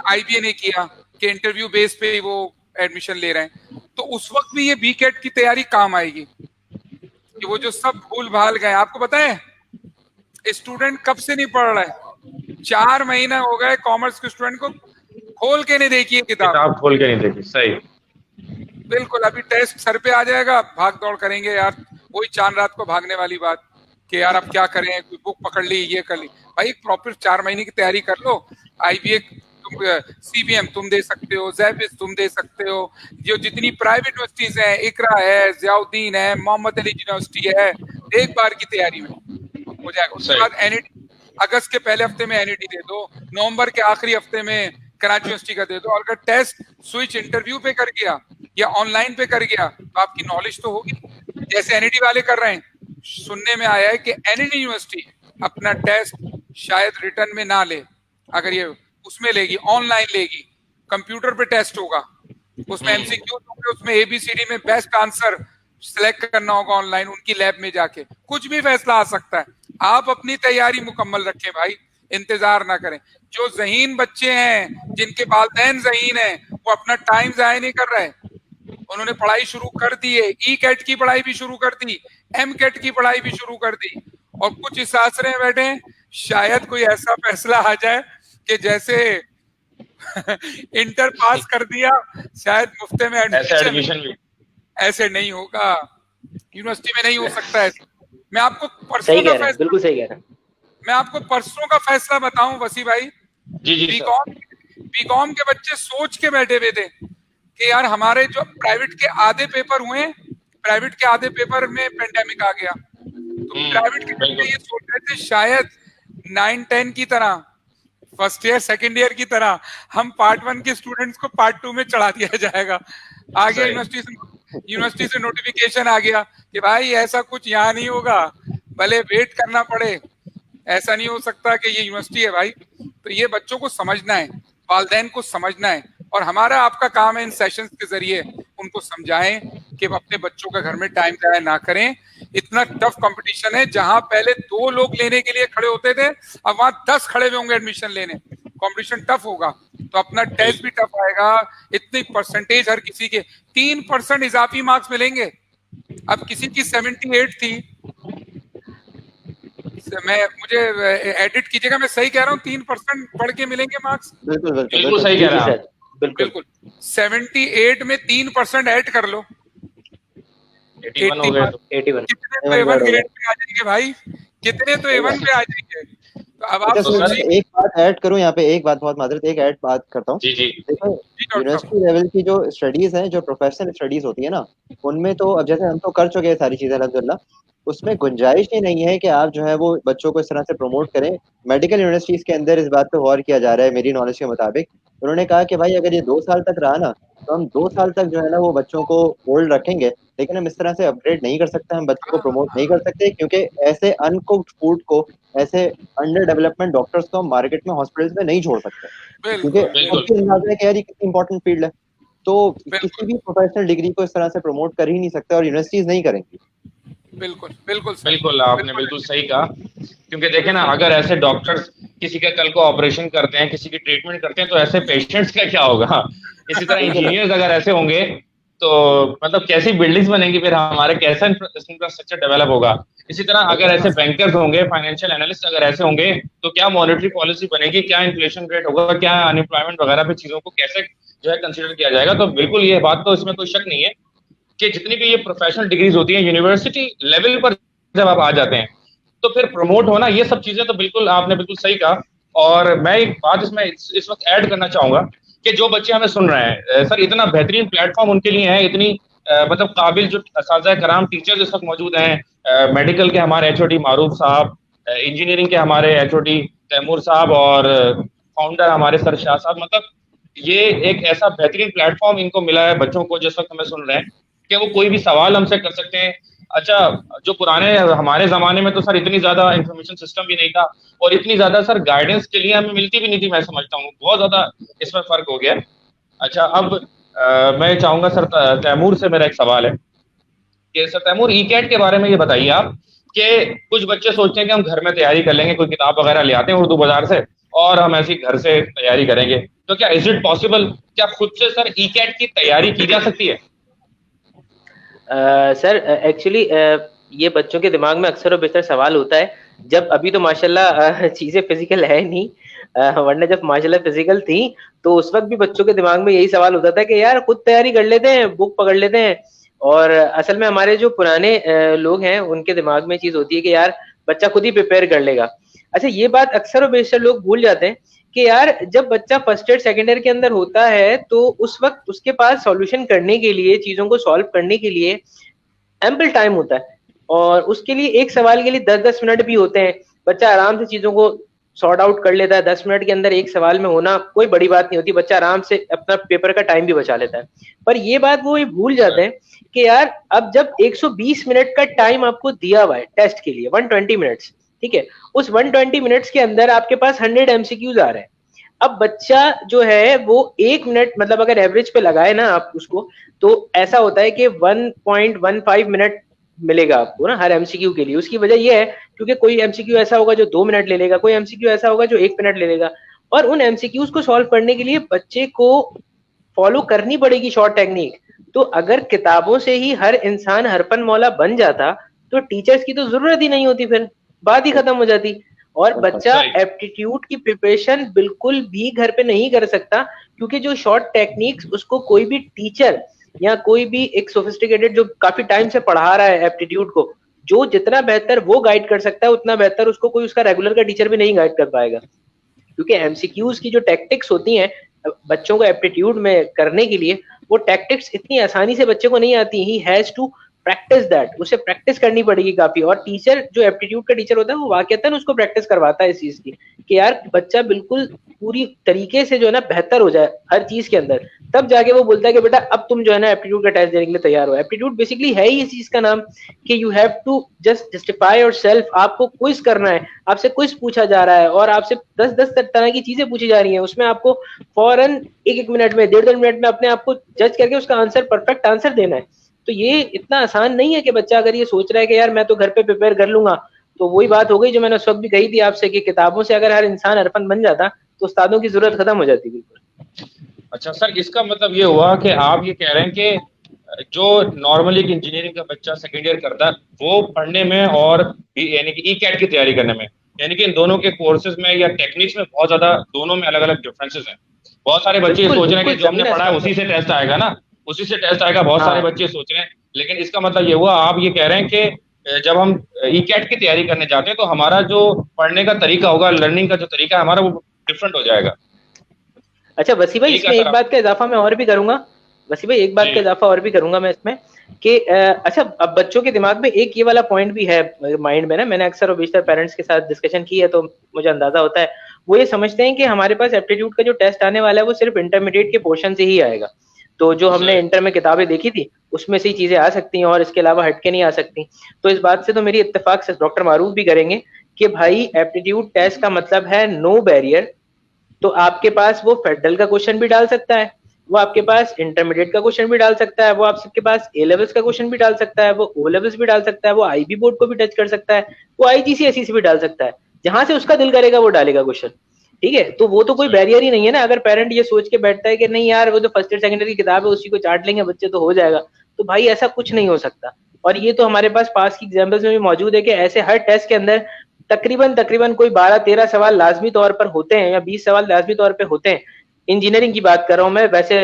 आईबीए ने किया, कि इंटरव्यू बेस पे वो एडमिशन ले रहे हैं। तो उस वक्त भी ये बीकेट की तैयारी काम आएगी, कि वो जो सब भूल भाल गए। आपको पता है स्टूडेंट कब से नहीं पढ़ रहा है? 4 महीने हो गए कॉमर्स के स्टूडेंट को खोल के नहीं देखी है किताब खोल के नहीं देखी। सही, बिल्कुल। अभी टेस्ट सर पे आ जाएगा, भाग दौड़ करेंगे यार, वही चांद रात को भागने वाली बात, कि यार अब क्या करें, कोई बुक पकड़ ली, ये कर ली। भाई प्रॉपर 4 महीने की तैयारी कर लो। आईबीए तुम, सीबीएम तुम दे सकते हो, जैबिस तुम दे सकते हो, जो जितनी प्राइवेट यूनिवर्सिटीज हैं, इकरा है, जियाउद्दीन है, मोहम्मद अली यूनिवर्सिटी है, एक बार की तैयारी में हो जाएगा। उसके बाद एनईटी, अगस्त के पहले हफ्ते में एनईटी दे दो, नवंबर के आखिरी हफ्ते में कराची यूनिवर्सिटी का दे दो। और अगर टेस्ट स्विच इंटरव्यू पे कर गया या ऑनलाइन पे कर गया, तो आपकी नॉलेज तो होगी, जैसे एनईटी वाले कर रहे हैं। सुनने में आया है कि एनईटी यूनिवर्सिटी अपना टेस्ट शायद रिटर्न में ना ले, अगर ये उसमें लेगी, ऑनलाइन लेगी, कंप्यूटर पे टेस्ट होगा, उसमें एमसीक्यू होंगे, उसमें एबीसीडी में बेस्ट आंसर सिलेक्ट करना होगा ऑनलाइन, उनकी लैब में जाके। कुछ भी फैसला आ सकता है। आप अपनी तैयारी मुकम्मल रखें भाई, इंतजार ना करें। जो ज़हीन बच्चे हैं, जिनके वालिदैन ज़हीन हैं, वो अपना टाइम जाया नहीं कर रहे, उन्होंने पढ़ाई शुरू कर दी है। ई कैट की पढ़ाई भी शुरू कर दी, एम कैट की पढ़ाई भी शुरू कर दी, और कुछ इस आसरे में बैठे हैं, शायद कोई ऐसा फैसला आ जाए कि जैसे इंटर पास कर दिया, शायद मुफ्त में एडमिशन भी ऐसे नहीं होगा, यूनिवर्सिटी में नहीं हो सकता है। मैं आपको परसों का फैसला, बिल्कुल सही कह रहे हैं। मैं आपको परसों का फैसला बताऊं वसी भाई। जी बीकॉम के बच्चे सोच के बैठे हुए थे कि यार हमारे जो प्राइवेट के आधे पेपर हुए, प्राइवेट के आधे पेपर में पेंडेमिक आ गया, तो प्राइवेट के बच्चे ये सोच रहे थे शायद 9-10 की तरह, फर्स्ट ईयर सेकेंड ईयर की तरह, हम पार्ट 1 के स्टूडेंट्स को पार्ट 2 में चढ़ा दिया जाएगा। आगे यूनिवर्सिटी से नोटिफिकेशन आ गया कि भाई ऐसा कुछ यहाँ नहीं होगा, भले वेट करना पड़े, ऐसा नहीं हो सकता कि ये यूनिवर्सिटी है भाई। तो ये बच्चों को समझना है, वालिदैन को समझना है, और हमारा आपका काम है इन सेशंस के जरिए उनको समझाएं कि वो अपने बच्चों का घर में टाइम जाया ना करें। इतना टफ कंपटीशन है, जहां पहले 2 लोग लेने के लिए खड़े होते थे, अब वहां 10 खड़े हुए होंगे एडमिशन लेने। कंपटीशन टफ होगा तो अपना टेस्ट भी टफ आएगा। इतनी परसेंटेज हर किसी के 3% इजाफी मार्क्स मिलेंगे। अब किसी की 78 थी, मुझे एडिट कीजिएगा, मैं सही कह रहा हूँ, 3% बढ़ के मिलेंगे मार्क्स। बिल्कुल सही कह रहा है बिल्कुल 78 में 3% ऐड कर लो, 81 हो गए तो 81 कितने तो A1 ग्रेड पे आ जाएंगे भाई, कितने तो A1 पे आ जाएंगे। तो अब आप सोचिए। एक बात ऐड करूं यहाँ पे, एक बात, बहुत माजरत, एक ऐड बात करता हूँ। जी जी देखो, यूनिवर्सिटी लेवल की जो स्टडीज हैं, जो प्रोफेशनल स्टडीज होती है ना, उनमें तो अब जैसे हम तो कर चुके हैं सारी चीजें अल्हम्दुलिल्लाह, उसमें गुंजाइश ही नहीं है कि आप जो है वो बच्चों को इस तरह से प्रमोट करें। मेडिकल यूनिवर्सिटीज के अंदर इस बात पे गौर किया जा रहा है मेरी नॉलेज के मुताबिक। उन्होंने कहा कि भाई अगर ये 2 साल तक रहा ना, तो हम 2 साल तक जो है ना वो बच्चों को होल्ड रखेंगे, लेकिन हम इस तरह से अपग्रेड नहीं कर सकते, हम बच्चों को प्रमोट नहीं कर सकते, क्योंकि ऐसे अनकुक्ड फूड को, ऐसे अंडर डेवलपमेंट डॉक्टर्स को हम मार्केट में, हॉस्पिटल्स में नहीं छोड़ सकते, क्योंकि सबके अंदाजा है कि यार ये कितनी इंपॉर्टेंट फील्ड है। तो किसी भी प्रोफेशनल डिग्री को इस तरह से प्रमोट कर ही नहीं सकते, और यूनिवर्सिटीज नहीं करेंगी। बिल्कुल आपने बिल्कुल सही कहा। क्योंकि देखें ना, अगर ऐसे डॉक्टर्स किसी का कल को ऑपरेशन करते हैं, किसी की ट्रीटमेंट करते हैं, तो ऐसे पेशेंट्स का क्या होगा। इसी तरह इंजीनियर्स अगर ऐसे होंगे तो मतलब कैसी बिल्डिंग्स बनेंगी, फिर हमारे कैसा इंफ्रास्ट्रक्चर डेवलप होगा। इसी तरह अगर ऐसे बैंकर्स होंगे, फाइनेंशियल एनालिस्ट अगर ऐसे होंगे, तो क्या मॉनेटरी पॉलिसी बनेगी, क्या इन्फ्लेशन रेट होगा, क्या अनएम्प्लॉयमेंट वगैरह पे चीजों को कैसे जो है कंसिडर किया जाएगा। तो बिल्कुल ये बात तो इसमें कोई शक नहीं है कि जितनी भी ये प्रोफेशनल डिग्रीज होती हैं यूनिवर्सिटी लेवल पर जब आप आ जाते हैं, तो फिर प्रमोट होना, ये सब चीजें तो बिल्कुल आपने बिल्कुल सही कहा। और मैं एक बात इसमें इस वक्त ऐड करना चाहूंगा कि जो बच्चे हमें सुन रहे हैं, सर इतना बेहतरीन प्लेटफॉर्म उनके लिए है, इतनी मतलब काबिल जो असातिज़ा कराम टीचर्स इस वक्त मौजूद हैं। मेडिकल के हमारे एचओडी मारूफ साहब, इंजीनियरिंग के हमारे एचओडी तैमूर साहब, और फाउंडर हमारे सर शाह साहब। मतलब ये एक ऐसा बेहतरीन प्लेटफॉर्म इनको मिला है बच्चों को जिस वक्त हमें सुन रहे हैं, कि वो कोई भी सवाल हमसे कर सकते हैं। अच्छा, जो पुराने हमारे जमाने में तो सर इतनी ज्यादा इंफॉर्मेशन सिस्टम भी नहीं था, और इतनी ज्यादा सर गाइडेंस के लिए हमें मिलती भी नहीं थी। मैं समझता हूँ बहुत ज्यादा इसमें फर्क हो गया। अच्छा, अब मैं चाहूंगा सर तैमूर से मेरा एक सवाल है कि सर तैमूर, ई कैट के बारे में ये बताइए आप, कि कुछ बच्चे सोचते हैं कि हम घर में तैयारी कर लेंगे, कोई किताब वगैरह ले आते हैं उर्दू बाजार से, और हम ऐसी घर से तैयारी करेंगे। तो क्या इज इट पॉसिबल, क्या खुद से सर ई कैट की तैयारी की जा सकती है? सर एक्चुअली ये बच्चों के दिमाग में अक्सर और बेशतर सवाल होता है, जब अभी तो माशाल्लाह चीजें फिजिकल है नहीं, वरना जब माशाल्लाह फिजिकल थी तो उस वक्त भी बच्चों के दिमाग में यही सवाल होता था कि यार खुद तैयारी कर लेते हैं, बुक पकड़ लेते हैं। और असल में हमारे जो पुराने लोग हैं उनके दिमाग में चीज होती है कि यार बच्चा खुद ही प्रिपेयर कर लेगा। अच्छा, ये बात अक्सर और बेशतर लोग भूल जाते हैं कि यार जब बच्चा फर्स्ट ईयर सेकेंड ईयर के अंदर होता है तो उस वक्त उसके पास सॉल्यूशन करने के लिए, चीजों को सॉल्व करने के लिए एम्पल टाइम होता है, और उसके लिए एक सवाल के लिए 10-10 मिनट भी होते हैं। बच्चा आराम से चीजों को सॉर्ट आउट कर लेता है। 10 मिनट के अंदर एक सवाल में होना कोई बड़ी बात नहीं होती, बच्चा आराम से अपना पेपर का टाइम भी बचा लेता है। पर ये बात वो ये भूल जाते हैं कि यार अब जब 120 मिनट का टाइम आपको दिया हुआ है टेस्ट के लिए, 120 मिनट्स, ठीक है, उस 120 मिनट्स के अंदर आपके पास 100 एमसीक्यूज आ रहे हैं। अब बच्चा जो है वो 1 मिनट, मतलब अगर एवरेज पे लगाए ना आप उसको, तो ऐसा होता है कि 1.15 मिनट मिलेगा आपको ना हर एमसीक्यू के लिए। उसकी वजह यह है क्योंकि कोई एमसीक्यू ऐसा होगा जो 2 मिनट ले लेगा, कोई एमसीक्यू ऐसा होगा जो 1 मिनट ले लेगा, और उन एमसीक्यूज को सॉल्व करने के लिए बच्चे को फॉलो करनी पड़ेगी शॉर्ट टेक्निक। तो अगर किताबों से ही हर इंसान हरफन मौला बन जाता तो टीचर्स की तो जरूरत ही नहीं होती, फिर बात ही खत्म हो जाती। और बच्चा एप्टीट्यूड की प्रिपरेशन बिल्कुल भी घर पे नहीं कर सकता, क्योंकि जो शॉर्ट टेक्निक्स उसको कोई भी टीचर या कोई भी एक सोफिस्टिकेटेड जो काफी टाइम से पढ़ा रहा है एप्टीट्यूड को, जो जितना बेहतर वो गाइड कर सकता है उतना बेहतर उसको कोई उसका रेगुलर का टीचर भी नहीं गाइड कर पाएगा। क्योंकि एमसीक्यूज की जो टैक्टिक्स होती हैं बच्चों को एप्टीट्यूड में करने के लिए, वो टैक्टिक्स इतनी आसानी से बच्चे को नहीं आती। He has to practise that, उसे प्रैक्टिस करनी पड़ेगी काफी। और टीचर जो एप्टीट्यूड का टीचर होता है वो वाकईतन उसको प्रैक्टिस करवाता है इस चीज की कि यार बच्चा बिल्कुल पूरी तरीके से जो है ना बेहतर हो जाए हर चीज के अंदर, तब जाके वो बोलता है कि बेटा अब तुम जो है ना एप्टीट्यूड का टेस्ट देने के लिए तैयार हो। एप्टीट्यूड बेसिकली है ही इस चीज का नाम कि you have to just justify yourself. आपको क्विज करना है, आपसे क्विज पूछा जा रहा है और आपसे 10 तरह की चीजें पूछी जा रही हैं, उसमें आपको फौरन 1 मिनट में 1.5 मिनट में अपने आप को जज करके उसका आंसर परफेक्ट आंसर देना है। तो ये इतना आसान नहीं है कि बच्चा अगर ये सोच रहा है कि यार मैं तो घर पे प्रिपेयर कर लूंगा, तो वही बात हो गई जो मैंने उस वक्त भी कही थी आपसे कि किताबों से अगर हर इंसान अरफन बन जाता तो उस्तादों की जरूरत खत्म हो जाती। बिल्कुल। अच्छा सर, इसका मतलब ये हुआ कि आप ये कह रहे हैं कि जो नॉर्मली एक इंजीनियरिंग का बच्चा सेकेंड ईयर करता है वो पढ़ने में और यानी कि ई कैट की तैयारी करने में, यानी कि इन दोनों के कोर्सेज में या टेक्निक्स में बहुत ज्यादा दोनों में अलग अलग डिफरेंसेस हैं। बहुत सारे बच्चे ये सोच रहे हैं कि जो हमने पढ़ा है उसी से टेस्ट आएगा ना, उसी से टेस्ट आएगा, बहुत सारे बच्चे सोच रहे हैं। लेकिन इसका मतलब ये हुआ, आप ये कह रहे हैं कि जब हम ई कैट की तैयारी करने जाते हैं तो हमारा जो पढ़ने का तरीका होगा, लर्निंग का जो तरीका है हमारा, वो डिफरेंट हो जाएगा। अच्छा वसी भाई, इसमें एक बात का इजाफा मैं और भी करूंगा, वसी भाई एक बात का इजाफा और भी करूंगा मैं इसमें कि अच्छा अब बच्चों के दिमाग में एक ये वाला पॉइंट भी है माइंड में ना, मैंने अक्सर और बेशतर पेरेंट्स के साथ डिस्कशन की है तो मुझे अंदाजा होता है, वो ये समझते हैं कि हमारे पास एप्टीट्यूड का जो टेस्ट आने वाला है वो सिर्फ इंटरमीडिएट के पोर्शन से ही आएगा। तो जो हमने इंटर में किताबें देखी थी उसमें से ही चीजें आ सकती हैं और इसके अलावा हटके नहीं आ सकती। तो इस बात से तो मेरी इत्तेफाक से डॉक्टर मारूफ भी करेंगे कि भाई एप्टीट्यूड टेस्ट का मतलब है नो बैरियर। तो आपके पास वो फेडरल का क्वेश्चन भी डाल सकता है, वो आपके पास इंटरमीडिएट का क्वेश्चन भी डाल सकता है, वो आपके पास ए लेवल्स का क्वेश्चन भी डाल सकता है, वो ओ लेवल्स भी डाल सकता है, वो आईबी बोर्ड को भी टच कर सकता है, वो आईजीसीएसई से भी डाल सकता है, जहां से उसका दिल करेगा वो डालेगा क्वेश्चन। ठीक है, तो वो तो कोई बैरियर ही नहीं है ना। अगर पेरेंट ये सोच के बैठता है कि नहीं यार वो जो फर्स्ट ईयर सेकंड ईयर की किताब है उसी को चाट लेंगे बच्चे तो हो जाएगा, तो भाई ऐसा कुछ नहीं हो सकता। और ये तो हमारे पास पास की एग्जाम्पल्स में भी मौजूद है कि ऐसे हर टेस्ट के अंदर तकरीबन तकरीबन कोई 12-13 सवाल लाजमी तौर पर होते हैं या 20 सवाल लाजमी तौर पे होते हैं। इंजीनियरिंग की बात कर रहा हूँ मैं, वैसे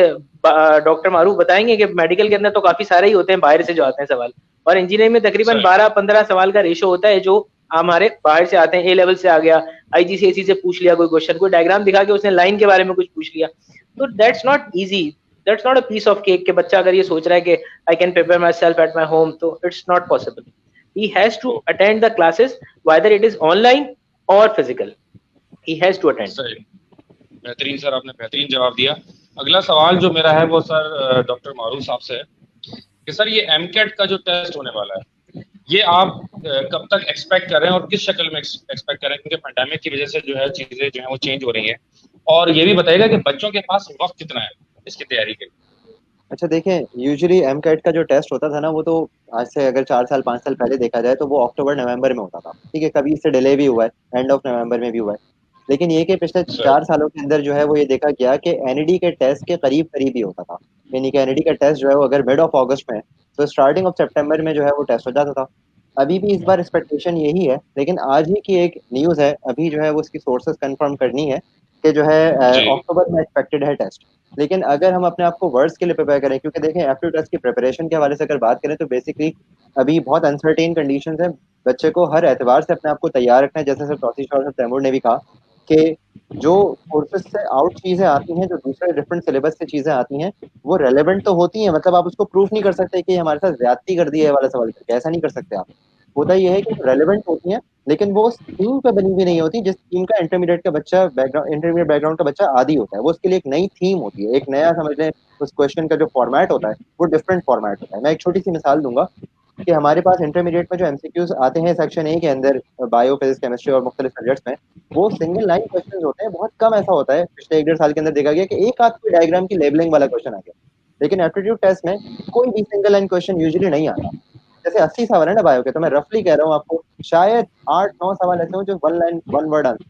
डॉक्टर मारूफ बताएंगे कि मेडिकल के अंदर तो काफी सारे ही होते हैं बाहर से जो आते हैं सवाल, और इंजीनियरिंग में तकरीबन 12-15 सवाल का रेशो होता है जो हमारे बाहर से आते हैं। ए लेवल से आ गया, आईजीसीएसई से पूछ लिया कोई क्वेश्चन, कोई डायग्राम दिखा के उसने लाइन के बारे में कुछ पूछ लिया, तो that's not easy, that's not a piece of cake कि बच्चा अगर ये सोच रहा है कि I can prepare myself at my home, तो it's not possible. he has to attend the classes whether it is online or physical, he has to attend। सही, बेहतरीन सर, आपने बेहतरीन जवाब दिया। अगला सवाल जो मेरा है वो सर डॉक्टर मारूफ साहब से है कि सर ये एमकेट का जो टेस्ट होने वाला है ये आप कब तक एक्सपेक्ट कर रहे हैं और किस शक्ल में एक्सपेक्ट कर रहे हैं, क्योंकि पैंडेमिक की वजह से जो है चीजें जो है वो चेंज हो रही हैं, और ये भी बताइएगा कि बच्चों के पास वक्त कितना है इसकी तैयारी के लिए। अच्छा देखें, यूजुअली एमकेट का जो टेस्ट होता था ना वो तो आज से अगर 4 साल 5 साल पहले देखा जाए तो वो अक्टूबर नवंबर में होता था। ठीक है, कभी इससे डिले भी हुआ है, एंड ऑफ नवंबर में भी हुआ है, लेकिन ये कि पिछले 4 सालों के अंदर जो है वो ये देखा गया कि एनईडी के टेस्ट के करीब करीब ही होता था। यानी कि एनईडी का टेस्ट जो है वो अगर मिड ऑफ अगस्त में है तो स्टार्टिंग ऑफ सितंबर में जो है वो टेस्ट हो जाता था। अभी भी इस बार एक्सपेक्टेशन यही है, लेकिन आज ही की एक न्यूज़ है, अभी जो है वो उसकी सोर्सेज कंफर्म करनी है कि जो है अक्टूबर में एक्सपेक्टेड है टेस्ट। लेकिन अगर हम अपने आप को वर्ड्स के लिए प्रिपेयर करें, क्योंकि देखें एप्टीट्यूड टेस्ट की प्रिपरेशन के हवाले से अगर बात करें तो बेसिकली अभी बहुत अनसर्टेन कंडीशंस है, बच्चे को हर एतबार से अपने आप को तैयार रखना है। जैसे सर तौसीफ और तैमूर ने भी कहा कि जो कोर्सेज से आउट चीज़ें आती हैं, जो दूसरे डिफरेंट सिलेबस से चीज़ें आती हैं, वो रेलेवेंट तो होती हैं, मतलब आप उसको प्रूफ नहीं कर सकते कि हमारे साथ ज्यादती कर दी है वाला सवाल करके, ऐसा नहीं कर सकते आप। होता यह है कि रेलेवेंट होती हैं लेकिन वो उस थीम पे बनी हुई नहीं होती जिस थीम का इंटरमीडिएट का बच्चा इंटरमीडिएट बैकग्राउंड का बच्चा आदी होता है। वो उसके लिए एक नई थीम होती है, एक नया समझ लें उस क्वेश्चन का जो फॉर्मेट होता है वो डिफरेंट फॉर्मेट होता है। मैं एक छोटी सी मिसाल दूंगा कि हमारे पास इंटरमीडिएट में जो एमसीक्यूज आते हैं सेक्शन ए के अंदर, बायो फिजिक्स केमिस्ट्री और मुख्तलिफ सब्जेक्ट्स में, वो सिंगल लाइन क्वेश्चन होते हैं। बहुत कम ऐसा होता है, पिछले 1-1.5 साल के अंदर देखा गया कि एक आध कोई डायग्राम की लेबलिंग वाला क्वेश्चन आ गया, लेकिन एप्टीट्यूड टेस्ट में कोई भी सिंगल लाइन क्वेश्चन यूजुअली नहीं आता। जैसे 80 सवाल है ना बायो के, तो मैं रफली कह रहा हूँ आपको, शायद 8-9 सवाल ऐसे हो जो one line one word answer,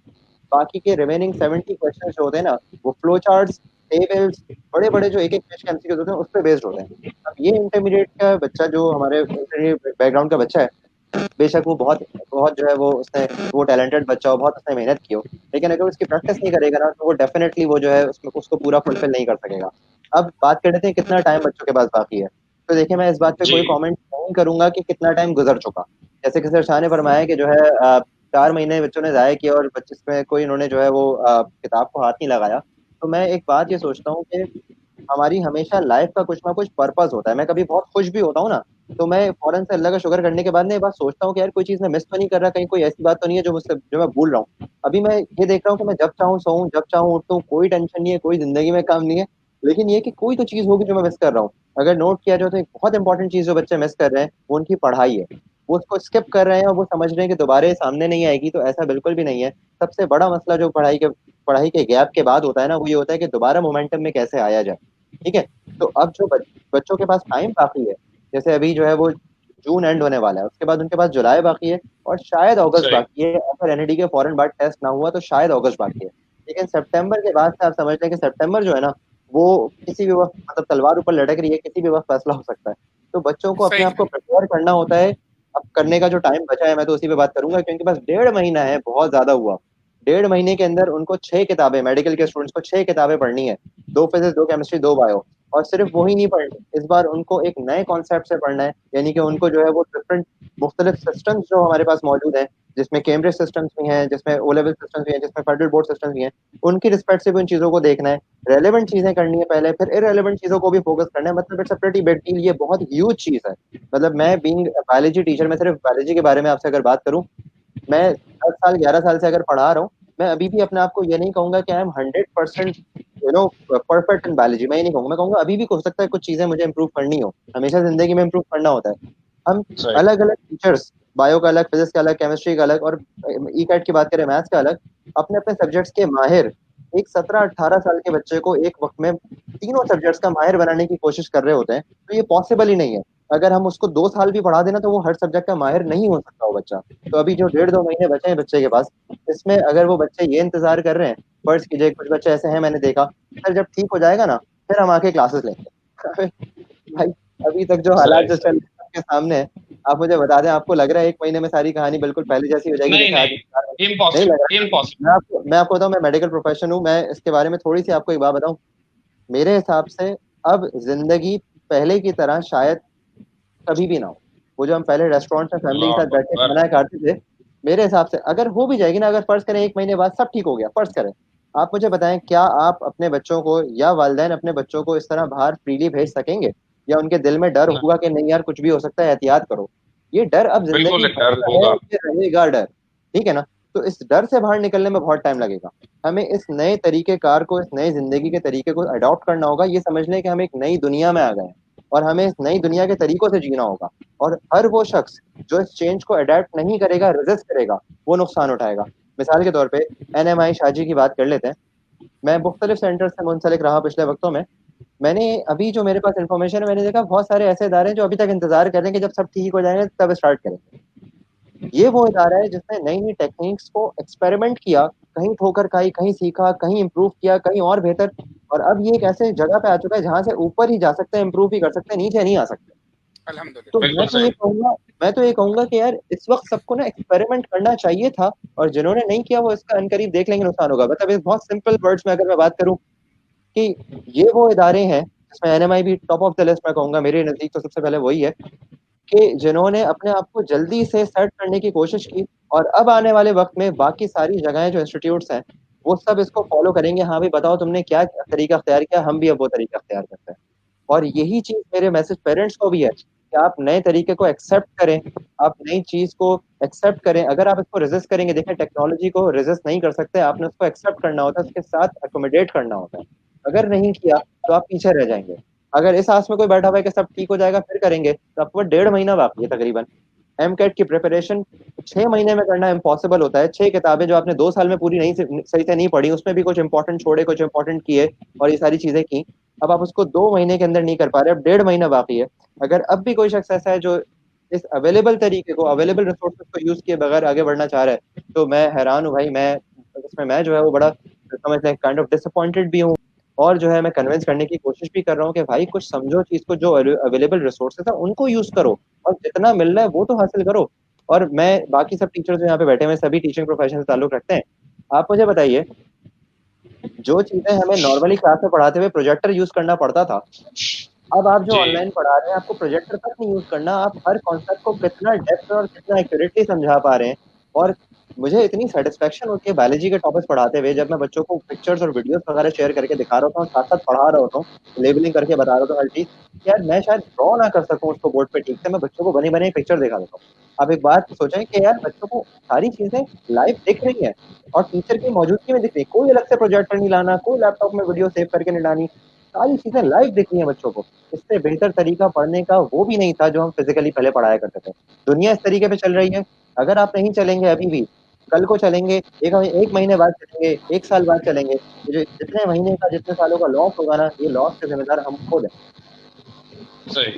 बाकी के रिमेनिंग 70 क्वेश्चन जो होते हैं ना वो फ्लो चार्ट्स, टेबल्स, बड़े बड़े जो एक एक पेज के एमसीक्यूज होते हैं उस पर बेस्ड होते हैं। अब ये इंटरमीडिएट का बच्चा जो हमारे बैकग्राउंड का बच्चा है, बेशक वो बहुत बहुत जो है वो टैलेंटेड बच्चा हो, बहुत उसने मेहनत की हो, लेकिन अगर उसकी प्रैक्टिस नहीं करेगा ना तो वो डेफिनेटली वो जो है उसको पूरा फुलफिल नहीं कर सकेगा। अब बात कर लेते हैं कितना टाइम बच्चों के पास बाकी है। तो देखिए मैं इस बात पे कोई कमेंट नहीं करूंगा कि कितना टाइम गुजर चुका। जैसे कि सर शाह ने फरमाया कि जो है 4 महीने बच्चों ने ज़ाया किया और बच्चे में कोई इन्होंने जो है वो किताब को हाथ नहीं लगाया। तो मैं एक बात ये सोचता हूँ कि हमारी हमेशा लाइफ का कुछ ना कुछ पर्पस होता है। मैं कभी बहुत खुश भी होता हूँ ना, तो मैं फौरन से अल्लाह का शुक्र करने के बाद ना ये बात सोचता हूँ कि यार कोई चीज़ मैं मिस तो नहीं कर रहा, कहीं कोई ऐसी बात तो नहीं है जो मैं भूल रहा हूँ। अभी मैं ये देख रहा हूँ कि मैं जब चाहूँ सोऊं, जब चाहूँ उठूं, कोई टेंशन नहीं है, कोई जिंदगी में काम नहीं है। लेकिन ये कि कोई तो चीज़ होगी जो मैं मिस कर रहा हूँ। अगर नोट किया जाए तो एक बहुत इंपॉर्टेंट चीज़ जो बच्चे मिस कर रहे हैं वो उनकी पढ़ाई है। वो उसको स्किप कर रहे हैं और वो समझ रहे हैं कि दोबारा ये सामने नहीं आएगी, तो ऐसा बिल्कुल भी नहीं है। सबसे बड़ा मसला जो पढ़ाई के गैप के बाद होता है ना, वो ये होता है कि दोबारा मोमेंटम में कैसे आया जाए। ठीक है। तो अब जो बच्चों के पास टाइम काफी है, जैसे अभी जो है वो जून एंड होने वाला है, उसके बाद उनके पास जुलाई बाकी है और शायद अगस्त सही। बाकी है। अगर एनईडी के फौरन बाद टेस्ट ना हुआ तो शायद अगस्त बाकी है। लेकिन सितंबर के बाद से आप समझ लें कि सितंबर जो है ना, वो किसी भी वक्त मतलब तलवार ऊपर लटक रही है, किसी भी वक्त फैसला हो सकता है। तो बच्चों को अपने सही आप को है। प्रिपेयर करना होता है। अब करने का जो टाइम बचा है मैं तो उसी पे बात करूंगा, क्योंकि बस 1.5 महीना है, बहुत ज्यादा हुआ। 1.5 महीने के अंदर उनको 6 किताबें, मेडिकल के स्टूडेंट्स को 6 किताबें पढ़नी है। 2 फिजिक्स, 2 केमिस्ट्री, 2 बायो। और सिर्फ वही नहीं पढ़नी, इस बार उनको एक नए कॉन्सेप्ट से पढ़ना है। यानी कि उनको जो है वो डिफरेंट मुख्तलिफ सिस्टम्स जो हमारे पास मौजूद हैं, जिसमें कैम्ब्रिज सिस्टम्स भी हैं, जिसमें ओ लेवल सिस्टम्स भी हैं, जिसमें फेडरल बोर्ड सिस्टम्स भी हैं, उनकी रिस्पेक्ट से भी उन चीज़ों को देखना है। रेलेवेंट चीज़ें करनी है पहले, फिर इरेलेवेंट चीज़ों को भी फोकस करना है। मतलब it's a pretty big deal, ये बहुत ह्यूज चीज़ है। मतलब मैं बीइंग बायोलॉजी टीचर, मैं सिर्फ बायोलॉजी के बारे में आपसे अगर बात करूं, मैं 10 साल 11 साल से अगर पढ़ा रहा हूँ, मैं अभी भी अपने आप को ये नहीं कहूंगा कि I am 100% perfect in biology. मैं ये नहीं कहूंगा, मैं कहूंगा अभी भी हो सकता है कुछ चीजें मुझे इंप्रूव करनी हो। हमेशा जिंदगी में इंप्रूव करना होता है। हम सही। अलग अलग टीचर्स, बायो का अलग, फिजिक्स का अलग, केमिस्ट्री का अलग, और ई कैट की बात करें मैथ्स का अलग, अपने अपने सब्जेक्ट्स के माहिर एक 17-18 साल के बच्चे को एक वक्त में तीनों सब्जेक्ट्स का माहिर बनाने की कोशिश कर रहे होते हैं। तो ये पॉसिबल ही नहीं है। अगर हम उसको 2 साल भी पढ़ा देना तो वो हर सब्जेक्ट का माहिर नहीं हो सकता वो बच्चा। तो अभी जो 1.5-2 महीने बचे हैं बच्चे के पास, इसमें अगर वो बच्चे ये इंतजार कर रहे हैं, फर्ज कीजिए कुछ बच्चे ऐसे हैं मैंने देखा, सर जब ठीक हो जाएगा ना फिर हम आके क्लासेस लेंगे। भाई अभी तक जो हालात सही। जो चल सही। रहे हैं आपके सामने है, आप मुझे बता दें, आपको लग रहा है 1 महीने में सारी कहानी बिल्कुल पहले जैसी हो जाएगी नहीं जैसे आज? नहीं, नहीं लग इम्पॉसिबल रहा। इम्पॉसिबल। मैं आपको बताऊं, मैं मेडिकल प्रोफेशन हूँ, मैं इसके बारे में थोड़ी सी आपको एक बात बताऊं। मेरे हिसाब से अब जिंदगी पहले की तरह शायद कभी भी ना हो। वो जो हम पहले रेस्टोरेंट में फैमिली के अल्लाह साथ बैठ के अकबर। खाना खाते थे, मेरे हिसाब से अगर हो भी जाएगी ना, अगर फर्ज करें 1 महीने बाद सब ठीक हो गया, फर्ज करें, आप मुझे बताएं क्या आप अपने बच्चों को या वालिदैन अपने बच्चों को इस तरह बाहर फ्रीली भेज सकेंगे? या उनके दिल में डर न- होगा कि नहीं यार कुछ भी हो सकता है, एहतियात करो? ये डर अब बिल्कुल जिंदगी एक भर डर का है, होगा। ये रहेगा डर। ठीक है ना? तो इस डर से बाहर निकलने में बहुत टाइम लगेगा। हमें इस नए तरीके कार को, इस नई जिंदगी के तरीके को अडॉप्ट करना होगा। ये समझ लें कि हम एक नई दुनिया में आ गए हैं और हमें इस नई दुनिया के तरीकों से जीना होगा। और हर वो शख्स जो इस चेंज को अडेप्ट नहीं करेगा, रेजिस्ट करेगा, वो नुकसान उठाएगा। मिसाल के तौर पे एनएमआई शाजी की बात कर लेते हैं। मैं मुख्तलिफ सेंटर से मुंसलिक रहा पिछले वक्तों में। मैंने अभी जो मेरे पास इंफॉर्मेशन है, मैंने देखा बहुत सारे ऐसे इदारे हैं जो अभी तक इंतजार कर रहे हैं कि जब सब ठीक हो जाएंगे तब स्टार्ट करेंगे। ये वो इदारा है जिसने नई नई टेक्निक्स को एक्सपेरिमेंट किया, कहीं ठोकर खाई, कहीं सीखा, कहीं इंप्रूव किया, कहीं और बेहतर। और अब ये एक ऐसे जगह पे आ चुका है जहां से ऊपर ही जा सकते हैं, इंप्रूव भी कर सकते हैं, नीचे नहीं आ सकते। तो अल्हम्दुलिल्लाह। बिल्कुल सही। मैं तो ये कहूंगा कि यार इस वक्त सबको ना एक्सपेरिमेंट करना चाहिए था। और जिन्होंने नहीं किया वो इसका अनकरीब देख लेंगे नुकसान होगा। मतलब इस बहुत सिंपल वर्ड्स में अगर मैं बात करूं कि ये वो इदारे हैं जिसमें एनएमआई भी टॉप ऑफ द लिस्ट में कहूंगा, मेरे नजदीक तो सबसे पहले वही है, कि जिन्होंने अपने आप को जल्दी से सेट करने की कोशिश की। और अब आने वाले वक्त में बाकी सारी जगहें जो इंस्टीट्यूट्स हैं वो सब इसको फॉलो करेंगे। हाँ भाई बताओ तुमने क्या तरीका अख्तियार किया, हम भी अब वो तरीका अख्तियार करते हैं। और यही चीज मेरे मैसेज पेरेंट्स को भी है कि आप नए तरीके को एक्सेप्ट करें, आप नई चीज को एक्सेप्ट करें। अगर आप इसको रेजिस्ट करेंगे, देखें टेक्नोलॉजी को रेजिस्ट नहीं कर सकते, आपने उसको एक्सेप्ट करना होता है, उसके साथ अकोमोडेट करना होता है। अगर नहीं किया तो आप पीछे रह जाएंगे। अगर इस आस में कोई बैठा हुआ है कि सब ठीक हो जाएगा फिर करेंगे, तो आपको 1.5 महीना बाकी है तकरीबन। एम कैट की प्रिपरेशन 6 महीने में करना इम्पॉसिबल होता है। 6 किताबें जो आपने 2 साल में पूरी नहीं सही से नहीं पढ़ी, उसमें भी कुछ इंपॉर्टेंट छोड़े, कुछ इंपॉर्टेंट किए और ये सारी चीजें की, अब आप उसको 2 महीने के अंदर नहीं कर पा रहे, अब 1.5 महीना बाकी है। अगर अब भी कोई शख्स ऐसा है जो इस अवेलेबल तरीके को, अवेलेबल रिसोर्सेज को यूज किए बगैर आगे बढ़ना चाह रहा है, तो मैं हैरान हूँ भाई। मैं जो है वो बड़ा समझ लें काइंड ऑफ डिसअपॉइंटेड भी हूँ। और जो है मैं कन्विंस करने की कोशिश भी कर रहा हूँ कि भाई कुछ समझो चीज को, जो अवेलेबल रिसोर्सेज है उनको यूज करो और जितना मिल रहा है वो तो हासिल करो। और मैं बाकी सब टीचर्स जो यहाँ पे बैठे हुए हैं सभी टीचिंग प्रोफेशन से ताल्लुक रखते हैं। आप मुझे बताइए, जो चीजें हमें नॉर्मली क्लास में पढ़ाते हुए प्रोजेक्टर यूज करना पड़ता था, अब आप जो जी। ऑनलाइन पढ़ा रहे हैं आपको प्रोजेक्टर तक नहीं यूज करना। आप हर कॉन्सेप्ट को कितना डेप्थ और कितना एक्यूरेटली समझा पा रहे हैं। और मुझे इतनी सेटिस्फेक्शन होती है बायोलॉजी के टॉपिक्स पढ़ाते हुए, जब मैं बच्चों को पिक्चर्स और वीडियोस वगैरह शेयर करके दिखा रहा होता हूँ, साथ साथ पढ़ा रहा होता हूँ, लेबलिंग करके बता रहा होता हूँ हर चीज। यार मैं शायद ड्रॉ ना कर सकूँ उसको बोर्ड पे ठीक से, मैं बच्चों को बनी बनी पिक्चर दिखा देता हूँ। अब एक बात सोचें कि यार बच्चों को सारी चीजें लाइव दिख रही है और टीचर की मौजूदगी में दिख रही है, कोई अलग से प्रोजेक्टर नहीं लाना, कोई लैपटॉप में वीडियो सेव करके नहीं लानी, सारी चीजें लाइव दिख रही है बच्चों को। इससे बेहतर तरीका पढ़ने का वो भी नहीं था जो हम फिजिकली पहले पढ़ाया करते थे। दुनिया इस तरीके पे चल रही है, अगर आप नहीं चलेंगे अभी भी, कल को चलेंगे, एक महीने बाद चलेंगे, एक साल बाद चलेंगे, ये जो जितने महीने का जितने सालों का लॉस होगा ना, ये लॉस के जिम्मेदार हम खुद हैं। सही।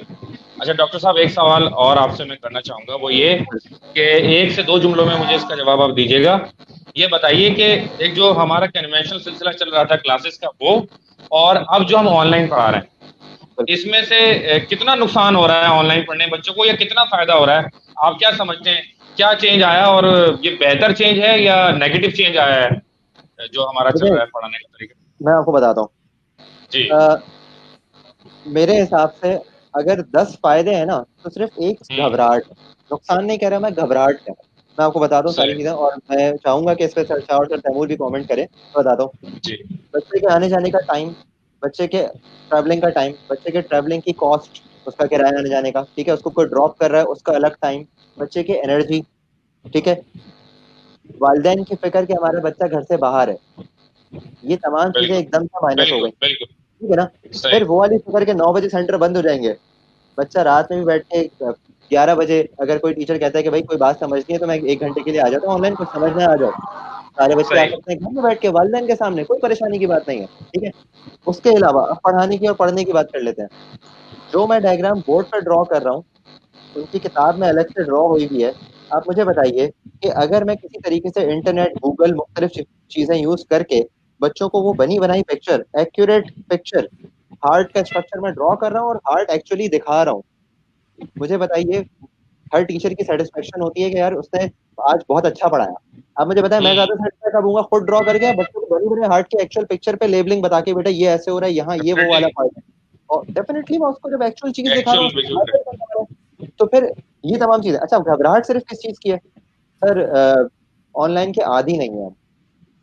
अच्छा डॉक्टर साहब, एक सवाल और आपसे मैं करना चाहूंगा, वो ये कि 1 से 2 जुमलों में मुझे इसका जवाब आप दीजिएगा। ये बताइए कि एक जो हमारा कन्वेंशनल सिलसिला चल रहा था क्लासेस का, वो और अब जो हम ऑनलाइन पढ़ा रहे हैं, इसमें से कितना नुकसान हो रहा है ऑनलाइन पढ़ने बच्चों को, या कितना फायदा हो रहा है? आप क्या समझते हैं, क्या चेंज आया, और ये बेहतर चेंज है या नेगेटिव चेंज आया है जो हमारा चल मुझे रहा है पढ़ाने का तरीका? मैं आपको बताता हूँ, जी मेरे हिसाब से अगर 10 फायदे हैं ना, तो सिर्फ एक घबराहट है। नुकसान नहीं कह रहा मैं, घबराहट है। मैं आपको बताता हूँ सारी सही। चीजें, और मैं चाहूंगा कि इस पे चर्चा और सर तैमूर भी कमेंट करें, तो बताता हूँ। जी बच्चे के आने जाने का टाइम, बच्चे के ट्रैवलिंग का टाइम, बच्चे के ट्रैवलिंग की कॉस्ट, उसका किराया आने जाने का, ठीक है, उसको कोई ड्रॉप कर रहा है उसका अलग टाइम, बच्चे की एनर्जी, ठीक है, वालदेन की फिक्र कि हमारा बच्चा घर से बाहर है, ये तमाम चीजें बिल्कुल एकदम से माइनस हो बिल्कुल गई, बिल्कुल। ठीक है ना। सही। फिर वो वाली फिक्र के 9 बजे सेंटर बंद हो जाएंगे, बच्चा रात में भी बैठ के 11 बजे, अगर कोई टीचर कहता है कि भाई कोई बात समझनी है तो मैं 1 घंटे के लिए आ जाता हूँ ऑनलाइन, कुछ समझना है आ जाओ, सारे बच्चे आ सही। सकते हैं घर में बैठ के वालिदैन के सामने, कोई परेशानी की बात नहीं है, ठीक है। उसके अलावा अब पढ़ाने की और पढ़ने की बात कर लेते हैं। जो मैं डायग्राम बोर्ड पर ड्रॉ कर रहा हूँ, उनकी किताब में अलग से ड्रॉ हुई भी है। आप मुझे बताइए कि अगर मैं किसी तरीके से इंटरनेट, गूगल, मुख्तलिफ चीजें यूज करके बच्चों को वो बनी बनाई पिक्चर, एक्यूरेट पिक्चर, हार्ट का स्ट्रक्चर में ड्रॉ कर रहा हूँ और हार्ट एक्चुअली दिखा रहा हूँ, मुझे बताइए हर टीचर की सेटिस्फेक्शन होती है कि यार उसने आज बहुत अच्छा पढ़ाया। आप मुझे बताएं मैं ज्यादा सेटिस्फाई कब होऊंगा, खुद ड्रॉ करके बच्चों को बड़ी बड़ी हार्ट के एक्चुअल पिक्चर पे लेबलिंग बता के बेटा ये ऐसे हो रहा है, यहाँ ये वो वाला डेफिनेटली। पार्ट है, और डेफिनेटली मैं उसको जब एक्चुअल चीज दिखा रहा हूँ एक्चुअल उसको विजुअल हार्ट पे दिखा रहा हूं। तो फिर ये तमाम चीजें, अच्छा घबराहट सिर्फ किस चीज की है सर? ऑनलाइन के आदी नहीं है हम,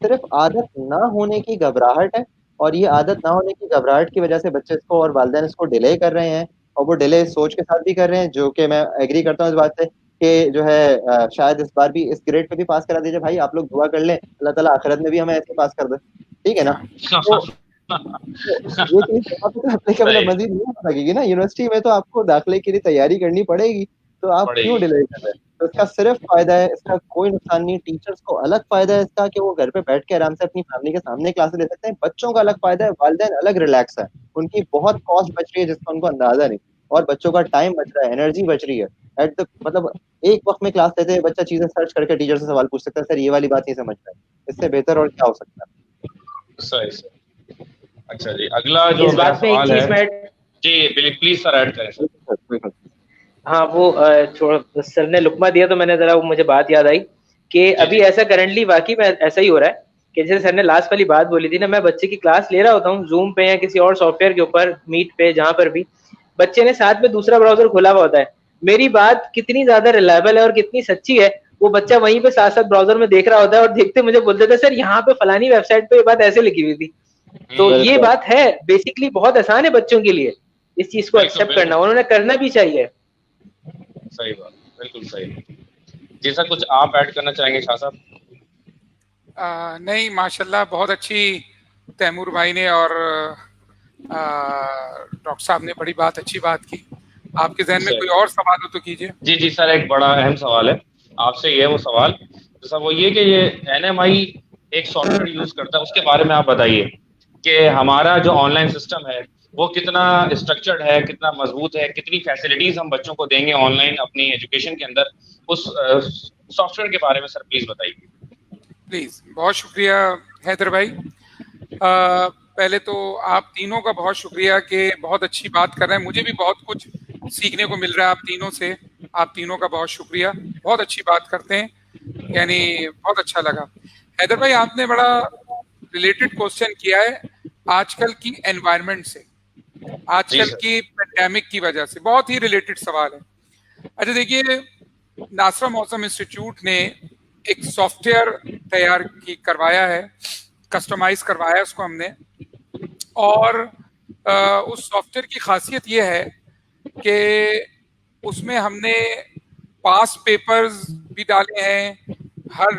सिर्फ आदत ना होने की घबराहट है, और ये आदत ना होने की घबराहट की वजह से बच्चे इसको और वालिदैन इसको डिले कर रहे हैं, और वो डिले सोच के साथ भी कर रहे हैं, जो कि मैं एग्री करता हूँ इस बात से कि जो है शायद इस बार भी इस ग्रेड पे भी पास करा दीजिए भाई, आप लोग दुआ कर लें अल्लाह ताला आखिरत में भी हमें ऐसे पास कर दे, ठीक है ना। तो ये चीज यहाँ पे तो एप्लीकेबल सही। मजीद नहीं हो सकेगी ना, यूनिवर्सिटी में तो आपको दाखिले के लिए तैयारी करनी पड़ेगी, तो आप क्यों पड़ेगी। डिले कर रहे हैं? तो इसका सिर्फ फायदा है, इसका कोई नुकसान नहीं। टीचर्स को अलग फायदा है इसका कि वो घर पे बैठ के आराम से अपनी फैमिली के सामने क्लास ले सकते हैं, बच्चों का अलग फायदा है, वालिदैन अलग रिलैक्स है, उनकी बहुत कॉस्ट बच रही है जिसका उनको अंदाजा नहीं, और बच्चों का टाइम बच रहा है, एनर्जी बच रही है। एट द मतलब एक वक्त में क्लास लेते हैं, बच्चा चीजें सर्च करके टीचर से सवाल पूछ सकता है, सर ये वाली बात नहीं समझ रहा है, इससे बेहतर और क्या हो सकता सही सही। अच्छा जी, अगला जो इस मेरा बात में एक सवाल है। चीज मैं, जी प्लीज सर ऐड करें सर। है। हाँ वो थोड़ा सर ने लुकमा दिया तो मैंने जरा वो मुझे बात याद आई कि जी अभी जी ऐसा करंटली वाकई में ऐसा ही हो रहा है कि जैसे सर ने लास्ट वाली बात बोली थी ना, मैं बच्चे की क्लास ले रहा होता हूँ जूम पे या किसी और सॉफ्टवेयर के ऊपर, मीट पे, जहां पर भी बच्चे ने साथ में दूसरा ब्राउजर खुला हुआ होता है, मेरी बात कितनी ज्यादा रिलायबल है और कितनी सच्ची है, वो बच्चा वहीं पे साथ साथ ब्राउजर में देख रहा होता है और देखते मुझे बोलते थे सर यहाँ पे फलानी वेबसाइट पे ये बात ऐसे लिखी हुई थी। तो ये बिल्कुल बात है, बेसिकली बहुत आसान है बच्चों के लिए इस चीज को बिल्कुल एक्सेप्ट करना, बिल्कुल। उन्होंने करना भी चाहिए। सही बात, बिल्कुल सही। जी सर, कुछ आप ऐड करना चाहेंगे शाह साहब? नहीं माशाल्लाह, बहुत अच्छी तैमूर भाई ने और डॉक्टर साहब ने बड़ी बात, अच्छी बात की। आपके जहन में कोई सही। और सवाल हो तो कीजिए। जी जी सर, एक बड़ा अहम सवाल है आपसे, ये है वो सवाल, तो सर वो ये कि ये एनएमआई एक सॉफ्टवेयर यूज करता है, उसके बारे में आप बताइए कि हमारा जो ऑनलाइन सिस्टम है वो कितना स्ट्रक्चर्ड है, कितना मजबूत है, कितनी फैसिलिटीज हम बच्चों को देंगे ऑनलाइन अपनी एजुकेशन के अंदर, उस सॉफ्टवेयर के बारे में सर प्लीज बताइए। प्लीज, बहुत शुक्रिया हैदर भाई। पहले तो आप तीनों का बहुत शुक्रिया कि बहुत अच्छी बात कर रहे हैं, मुझे भी बहुत कुछ सीखने को मिल रहा है आप तीनों से। आप तीनों का बहुत शुक्रिया, बहुत अच्छी बात करते हैं, यानी बहुत अच्छा लगा। हैदर भाई, आपने बड़ा रिलेटेड क्वेश्चन किया है आजकल की एनवायरनमेंट से, जी आजकल सर। की पेंडेमिक की वजह से, बहुत ही रिलेटेड सवाल है। अच्छा देखिए, नासरा मौसम इंस्टीट्यूट ने एक सॉफ्टवेयर तैयार करवाया है, कस्टमाइज करवाया है उसको हमने। और उस सॉफ्टवेयर की खासियत ये है कि उसमें हमने पास पेपर्स भी डाले हैं, हर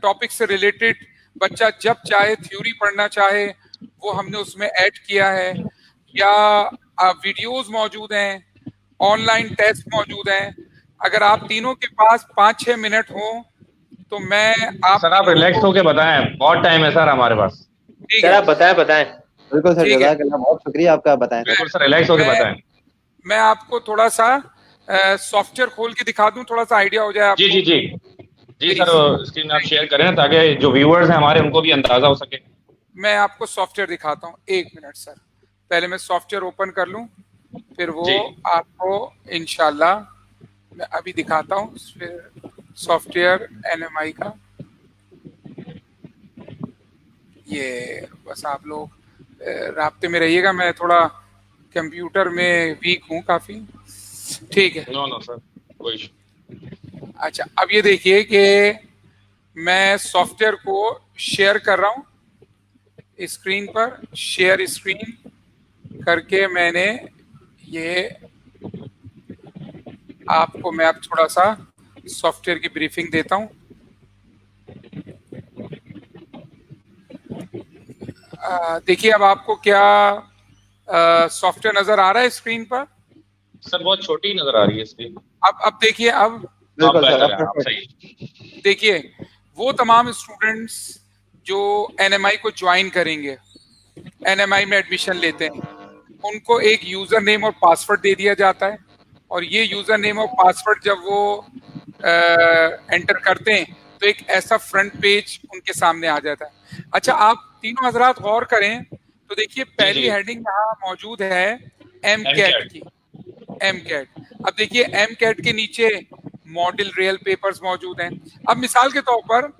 टॉपिक से रिलेटेड बच्चा जब चाहे थ्योरी पढ़ना चाहे वो हमने उसमें ऐड किया है, या वीडियोस मौजूद हैं, ऑनलाइन टेस्ट मौजूद हैं। अगर आप तीनों के पास 5-6 मिनट हो तो मैं सर आप रिलैक्स होके बताएं, बहुत टाइम है सर हमारे पास। ठीक सर है, आप बताएं बताएं। बिल्कुल सर, ठीक है। जज़ाकल्लाह, बहुत शुक्रिया आपका, बताएं। बिल्कुल सर, रिलैक्स होके बताएं। मैं आपको थोड़ा सा सॉफ्टवेयर खोल के दिखा दूं, थोड़ा सा आइडिया हो जाए आपको। जी जी जी जी प्लीज। सर, स्क्रीन आप शेयर करें ताकि जो व्यूअर्स हैं हमारे उनको भी अंदाजा हो सके। मैं आपको सॉफ्टवेयर दिखाता हूँ, 1 मिनट सर। पहले मैं सॉफ्टवेयर ओपन कर लूं, फिर वो जी आपको इंशाल्लाह मैं अभी दिखाता हूँ। फिर सॉफ्टवेयर NMI का ये, बस आप लोग राब्ते में रहिएगा, मैं थोड़ा कंप्यूटर में वीक हूँ काफी। ठीक है, नो नो सर, कोई इशू। अच्छा अब ये देखिए कि मैं सॉफ्टवेयर को शेयर कर रहा हूँ स्क्रीन पर। शेयर स्क्रीन करके मैंने ये आपको, मैं अब थोड़ा सा सॉफ्टवेयर की ब्रीफिंग देता हूँ। देखिए अब आपको क्या सॉफ्टवेयर नजर आ रहा है स्क्रीन पर? सर बहुत छोटी नजर आ रही है स्क्रीन। अब देखिए, अब बिल्कुल सर, बेहतर है, अब आप perfect। सही। देखिए वो तमाम स्टूडेंट्स जो NMI को ज्वाइन करेंगे, NMI में एडमिशन लेते हैं, उनको एक यूजर नेम और पासवर्ड दे दिया जाता है। और ये यूजर नेम और पासवर्ड जब वो एंटर करते हैं तो एक ऐसा फ्रंट पेज उनके सामने आ जाता है। अच्छा आप तीनों हजरात गौर करें तो देखिए पहली जी। हेडिंग यहाँ मौजूद है MCAT MCAT। की। MCAT, अब देखिए MCAT के नीचे मॉडल रियल पेपर्स मौजूद हैं। अब मिसाल के तौर पर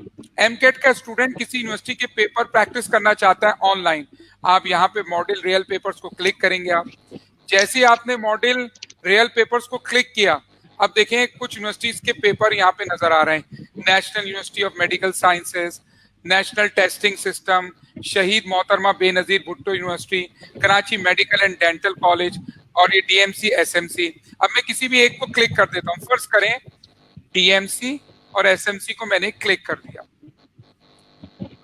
MCAT का स्टूडेंट किसी यूनिवर्सिटी के पेपर प्रैक्टिस करना चाहता है ऑनलाइन, आप यहाँ पे मॉडल रियल पेपर्स को क्लिक करेंगे। आप जैसे ही आपने मॉडल रियल पेपर्स को क्लिक किया, अब देखें कुछ यूनिवर्सिटीज के पेपर यहाँ पे नजर आ रहे हैं। National university of medical sciences, national testing system, शहीद मोहतरमा Benazir Bhutto university, Karachi medical and dental college, और ये DMC SMC। अब मैं किसी भी एक को क्लिक कर देता हूँ। फर्स्ट करें DMC और SMC को मैंने क्लिक कर दिया।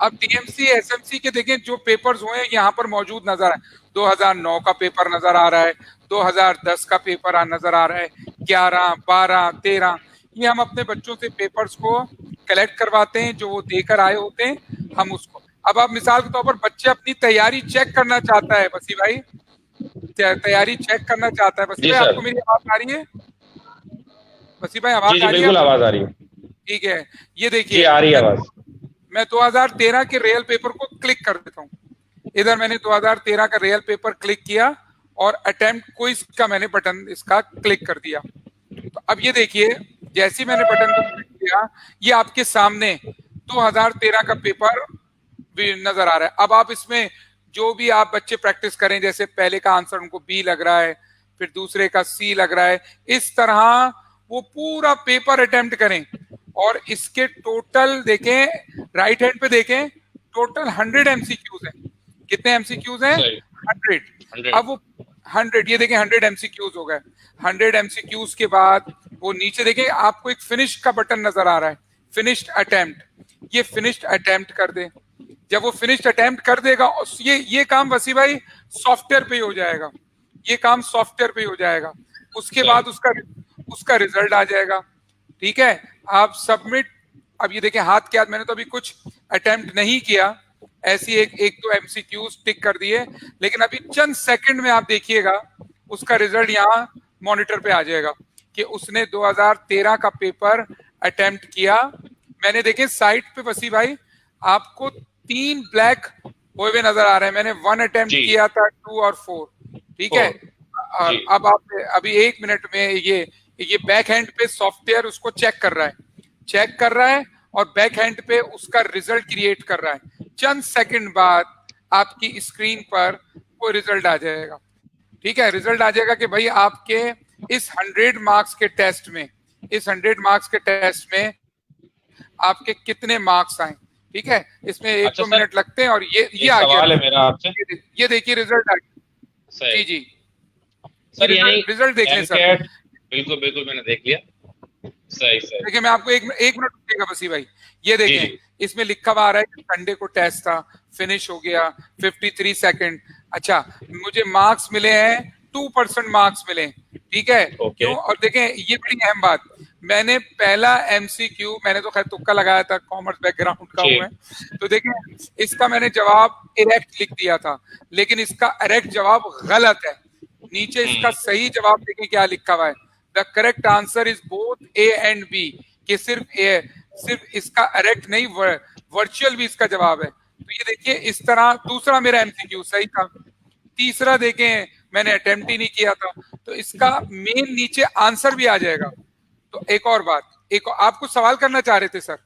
अब DMC SMC के देखें जो पेपर्स हुए हैं यहाँ पर मौजूद नजर आए। 2009 का पेपर नजर आ रहा है, 2010 का पेपर नजर आ रहा है, 11, 12, 13। ये हम अपने बच्चों से पेपर्स को कलेक्ट करवाते हैं, जो वो देकर आए होते हैं हम उसको। अब आप मिसाल के तौर पर बच्चे अपनी तैयारी चेक करना चाहता है, वसी भाई तैयारी चेक करना चाहता है। वसी जी भाई सर। आपको मेरी आवाज आ रही है? वसी भाई आवाज जी जी आ रही है बिल्कुल आपको? आवाज आ रही है। ठीक है, ये जी देखिए आ रही है आवाज। मैं 2013 के रियल पेपर को क्लिक कर देता हूँ। इधर मैंने 2013 का रियल पेपर क्लिक किया और अटेम्प्ट क्विज का मैंने बटन इसका क्लिक कर दिया। तो अब ये देखिए जैसे ही मैंने बटन को क्लिक किया, ये आपके सामने 2013 का पेपर भी नजर आ रहा है। अब आप इसमें जो भी आप बच्चे प्रैक्टिस करें, जैसे पहले का आंसर उनको B लग रहा है, फिर दूसरे का C लग रहा है, इस तरह वो पूरा पेपर अटेम्प्ट करें। और इसके टोटल देखें, राइट हैंड पे देखें, टोटल 100 MCQs हैं। कितने MCQs हैं? सही। 100। 100। अब वो 100, ये देखें 100 MCQs हो गए। 100 MCQs के बाद वो नीचे देखें आपको एक फिनिश का बटन नजर आ रहा है, फिनिश्ड अटेम्प्ट। ये फिनिश्ड अटेम्प्ट कर दे। जब वो फिनिश्ड अटेम्प्ट कर देगा, ये काम वसी भाई सॉफ्टवेयर पे ही हो जाएगा। ये काम सॉफ्टवेयर पे ही हो जाएगा। उसके बाद उसका रिजल्ट आ जाएगा। ठीक है, आप सबमिट। अब ये देखें हाथ के हाथ मैंने तो अभी कुछ अटेम्प्ट नहीं किया, ऐसी एक दो MCQs टिक कर दिए, लेकिन अभी चंद सेकंड में आप देखिएगा उसका रिजल्ट यहाँ मॉनिटर पे आ जाएगा कि उसने 2013 का पेपर अटेम्प्ट किया। मैंने देखे साइट पे वसी भाई आपको 3 ब्लैक हुए हुए नजर आ रहे हैं। मैंने 1 अटेम्प्ट जी। किया था, 2 और 4। ठीक है, और जी। अब आप अभी 1 मिनट में ये बैक हैंड पे सॉफ्टवेयर उसको चेक कर रहा है और बैक हैंड पे उसका रिजल्ट क्रिएट कर रहा है। चंद सेकंड बाद आपकी स्क्रीन पर वो रिजल्ट आ जाएगा। ठीक है, रिजल्ट आ जाएगा कि भाई आपके इस 100 मार्क्स के टेस्ट में आपके कितने मार्क्स आए। ठीक है, इसमें 1-2 अच्छा मिनट लगते हैं और ये एक आ सवाल है गया। मेरा आपसे। ये देखिए रिजल्ट आ गया। सही जी जी, सर, यानी रिजल्ट देख लें सर। एमकेट, बिल्कुल बिल्कुल मैंने देख लिया। सही सही। देखिए मैं आपको एक मिनट रुकिएगा वसी भाई, ये जी देखें जी इसमें लिखा हुआ आ रहा है कि संडे को टेस्ट था, फिनिश हो गया 53 सेकंड। अच्छा, मुझे मार्क्स मिले हैं 2% मार्क्स मिले। ठीक है, ओके क्यों? और देखें ये बड़ी अहम बात, मैंने पहला एमसीक्यू, मैंने तो खैर तुक्का लगाया था, कॉमर्स बैकग्राउंड का जी हूं मैं, तो देखें इसका मैंने जवाब इरेक्ट लिख दिया था, लेकिन इसका इरेक्ट जवाब गलत है। नीचे इसका सही जवाब देखें क्या लिखा हुआ है, the correct answer is both A and B, कि सिर्फ ए, सिर्फ इसका करेक्ट नहीं वर्चुअल भी इसका जवाब है। तो ये देखिए इस तरह दूसरा मेरा एमसीक्यू सही था, तीसरा देखें मैंने अटेम्प्ट ही नहीं किया था, तो इसका मेन नीचे आंसर भी आ जाएगा। तो एक और बात, एक और, आप कुछ सवाल करना चाह रहे थे सर,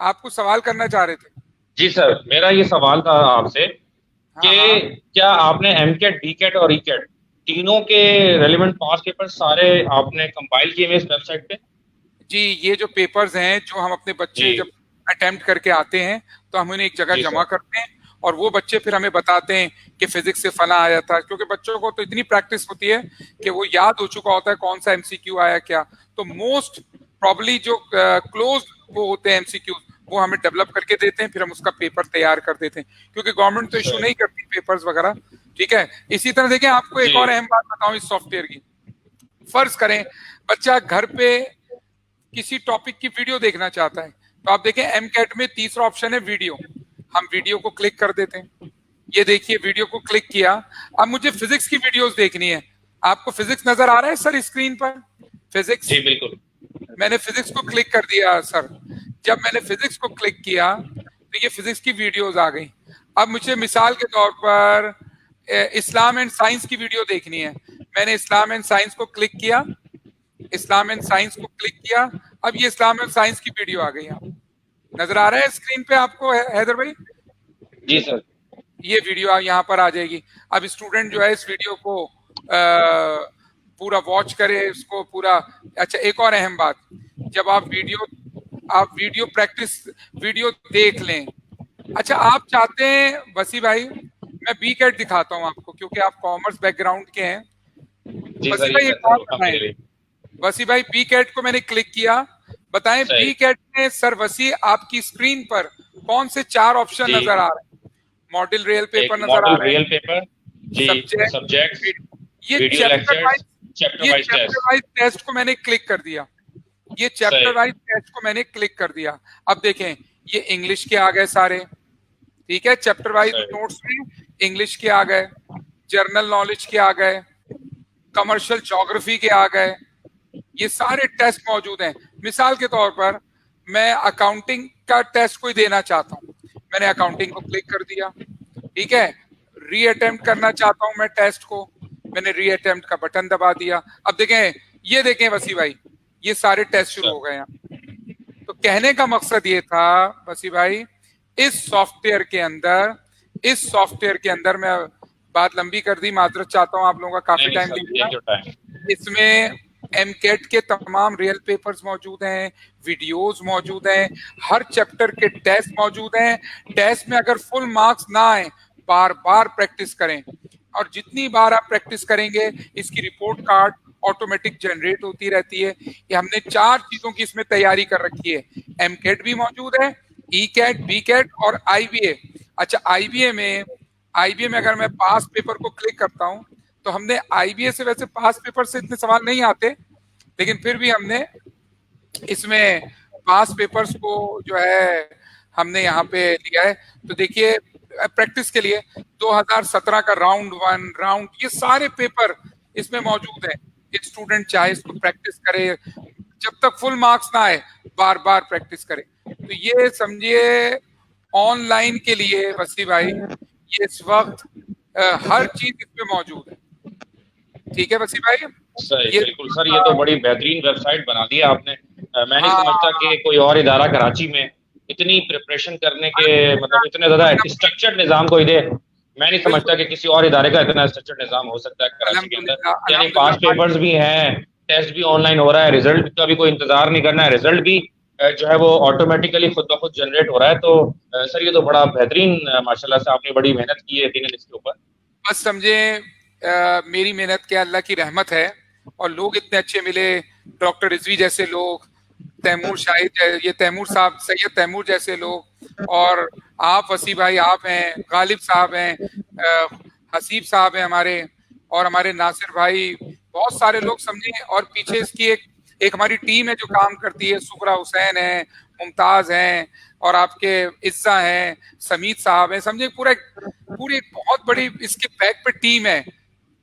आप कुछ सवाल करना चाह रहे थे। जी सर, मेरा ये सवाल था आपसे कि हाँ। क्या आपने एमकेट, बीकेट और ईकेट तीनों के रेलेवेंट पास पेपर सारे आपने कंपाइल किए हुए इस वेबसाइट पे? जी, ये जो पेपर्स हैं जो हम अपने बच्चे जी जब अटेम्प्ट करके आते हैं तो हम उन्हें एक जगह जी जमा सर। करते हैं, और वो बच्चे फिर हमें बताते हैं कि फिजिक्स से फला आया था, क्योंकि बच्चों को तो इतनी प्रैक्टिस होती है कि वो याद हो चुका होता है कौन सा एमसीक्यू आया क्या। तो मोस्ट प्रॉब्ली जो क्लोज वो होते हैं एमसीक्यू, वो हमें डेवलप करके देते हैं, फिर हम उसका पेपर तैयार कर देते हैं, क्योंकि गवर्नमेंट तो इशू सही। नहीं करती पेपर्स वगैरह। ठीक है, इसी तरह देखें आपको एक जी और अहम बात बताऊं इस सॉफ्टवेयर की। फर्ज करें बच्चा घर पे किसी टॉपिक की वीडियो देखना चाहता है, तो आप देखें एमकेट में तीसरा ऑप्शन है वीडियो, हम वीडियो को क्लिक कर देते हैं। ये देखिए वीडियो को क्लिक किया, अब मुझे फिजिक्स की वीडियोस देखनी है। आपको फिजिक्स नजर आ रहा है सर स्क्रीन पर? फिजिक्स, जी बिल्कुल। मैंने फिजिक्स को क्लिक कर दिया सर। जब मैंने फिजिक्स को क्लिक किया तो ये फिजिक्स की वीडियोस आ गई। अब मुझे मिसाल के तौर पर इस्लाम एंड साइंस की वीडियो देखनी है, मैंने इस्लाम एंड साइंस को क्लिक किया, इस्लाम एंड साइंस को क्लिक किया, अब ये इस्लाम एंड साइंस की वीडियो आ गई। आप नजर आ रहा है स्क्रीन पे आपको हैदर भाई? जी सर। ये वीडियो यहाँ पर आ जाएगी। अब स्टूडेंट जो है इस वीडियो को पूरा वॉच करे, इसको पूरा। अच्छा, एक और अहम बात, जब आप वीडियो प्रैक्टिस वीडियो देख लें। अच्छा, आप चाहते हैं वसी भाई मैं बी कैट दिखाता हूँ आपको, क्योंकि आप कॉमर्स बैकग्राउंड के हैं। जी वसी सर, भाई ये एक बात बेहतर होगा मेरे बताएं, लिए। वसी भाई बी कैट को मैंने क्लिक किया, बताएं सही। बी कैट में सर वसी आपकी स्क्रीन पर कौन से 4 ऑप्शन जी, नजर आ रहे हैं? मॉडल रियल एक पेपर नजर आ मॉडल रहे रियल हैं, पेपर, जी सब्जेक्ट्स, ये video chapter lectures, wise, chapter ये wise chapter test. Wise test को मैंने क्लिक कर दिया, ये चैप्टर सही। वाइज टेस्ट को मैंने क्लिक कर दिया। अब देखें ये इंग्लिश के आ गए सारे, ठीक है, चैप्टर वाइज सही। नोट्स में इंग्लिश के आ गए, जर्नल नॉलेज के आ गए, कमर्शियल ज्योग्राफी के आ गए, ये सारे टेस्ट मौजूद हैं। मिसाल के तौर पर मैं अकाउंटिंग का टेस्ट कोई देना चाहता हूँ, मैंने अकाउंटिंग को क्लिक कर दिया। ठीक है, री अटेम्प्ट करना चाहता हूं मैं टेस्ट को, मैंने री अटेम्प्ट का बटन दबा दिया। अब देखें, ये देखें वसी भाई, ये सारे टेस्ट शुरू हो गए हैं। तो कहने का मकसद ये था वसी भाई, इस सॉफ्टवेयर के अंदर मैं बात लंबी कर दी, माजरत चाहता हूं, आप लोगों का काफी टाइम ले लिया। इसमें एमकेट के तमाम रियल पेपर्स मौजूद हैं, वीडियोस मौजूद हैं, हर चैप्टर के टेस्ट मौजूद हैं। टेस्ट में अगर फुल मार्क्स ना आए, बार बार प्रैक्टिस करें, और जितनी बार आप प्रैक्टिस करेंगे इसकी रिपोर्ट कार्ड ऑटोमेटिक जनरेट होती रहती है। ये हमने 4 चीजों की इसमें तैयारी कर रखी है। एमकेट भी मौजूद है, ई कैट, बी कैट और आईबीए। अच्छा, आईबीए में अगर मैं पास पेपर को क्लिक करता हूं तो हमने आईबीए से, वैसे पास पेपर से इतने सवाल नहीं आते, लेकिन फिर भी हमने इसमें पास पेपर्स को जो है हमने यहाँ पे लिया है। तो देखिए प्रैक्टिस के लिए 2017 का राउंड 1, राउंड, ये सारे पेपर इसमें मौजूद है। स्टूडेंट चाहे इसको प्रैक्टिस करे, जब तक फुल मार्क्स ना आए बार बार प्रैक्टिस करे। तो ये समझिए ऑनलाइन के लिए वसी भाई, ये इस वक्त हर चीज इसमें मौजूद है। ठीक है वसी भाई? सही, बिल्कुल सर, ये तो बड़ी बेहतरीन वेबसाइट बना दी आपने। मैं नहीं समझता कि कोई और इदारा कराची में इतनी प्रिपरेशन करने के, मतलब इतने ज्यादा स्ट्रक्चर्ड निजाम कोई दे। मैं नहीं समझता कि किसी और इदारे का इतना स्ट्रक्चर्ड निजाम हो सकता है कराची के अंदर। यानी पास पेपर्स भी हैं, टेस्ट भी ऑनलाइन हो रहा है, रिजल्ट का भी कोई इंतजार नहीं करना है, रिजल्ट भी जो है वो ऑटोमेटिकली खुद ब खुद जनरेट हो रहा है। तो सर ये तो बड़ा बेहतरीन माशाल्लाह से आपने बड़ी मेहनत की है यकीनन इसके ऊपर। बस समझे मेरी मेहनत क्या, अल्लाह की रहमत है, और लोग इतने अच्छे मिले, डॉक्टर रिजवी जैसे लोग, तैमूर शाहिद, ये तैमूर साहब, सैयद तैमूर जैसे लोग, और आप वसी भाई, आप हैं, गालिब साहब हैं, हसीब साहब हैं हमारे, और हमारे नासिर भाई, बहुत सारे लोग समझे। और पीछे इसकी एक हमारी टीम है जो काम करती है, सुगरा हुसैन है, मुमताज हैं, और आपके इज्जा हैं, समीत साहब हैं, समझे। पूरी एक बहुत बड़ी इसके बैक पे टीम है,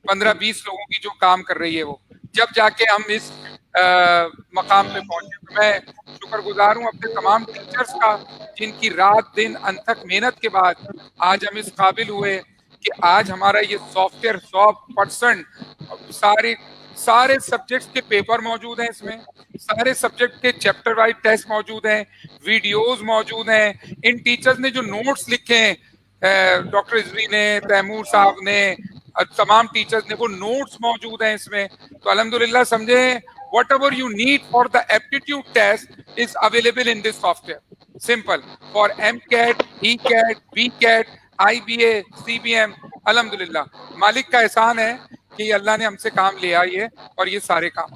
15-20 लोगों की जो काम कर रही है वो, जब जाके हम इस मकाम पे पहुंचे। तो मैं शुक्रगुजार हूं अपने तमाम टीचर्स का, जिनकी रात दिन अनथक मेहनत के बाद आज हम इस काबिल हुए कि आज हमारा ये सॉफ्टवेयर 100% सारे सब्जेक्ट्स के पेपर मौजूद हैं इसमें, सारे सब्जेक्ट के चैप्टर वाइज टेस्ट मौजूद हैं, वीडियोस मौजूद हैं। इन टीचर्स ने जो नोट्स लिखे हैं, डॉक्टर रिजवी ने, तैमूर साहब ने, तमाम टीचर्स ने, वो नोट्स मौजूद हैं इसमें। तो अल्हम्दुलिल्लाह समझे, whatever you need for the aptitude test is available in this software. Simple, for MCAT, ECAT, BCAT, IBA, CBM। अल्हम्दुलिल्लाह मालिक का एहसान है कि अल्लाह ने हमसे काम लिया ये, और ये सारे काम।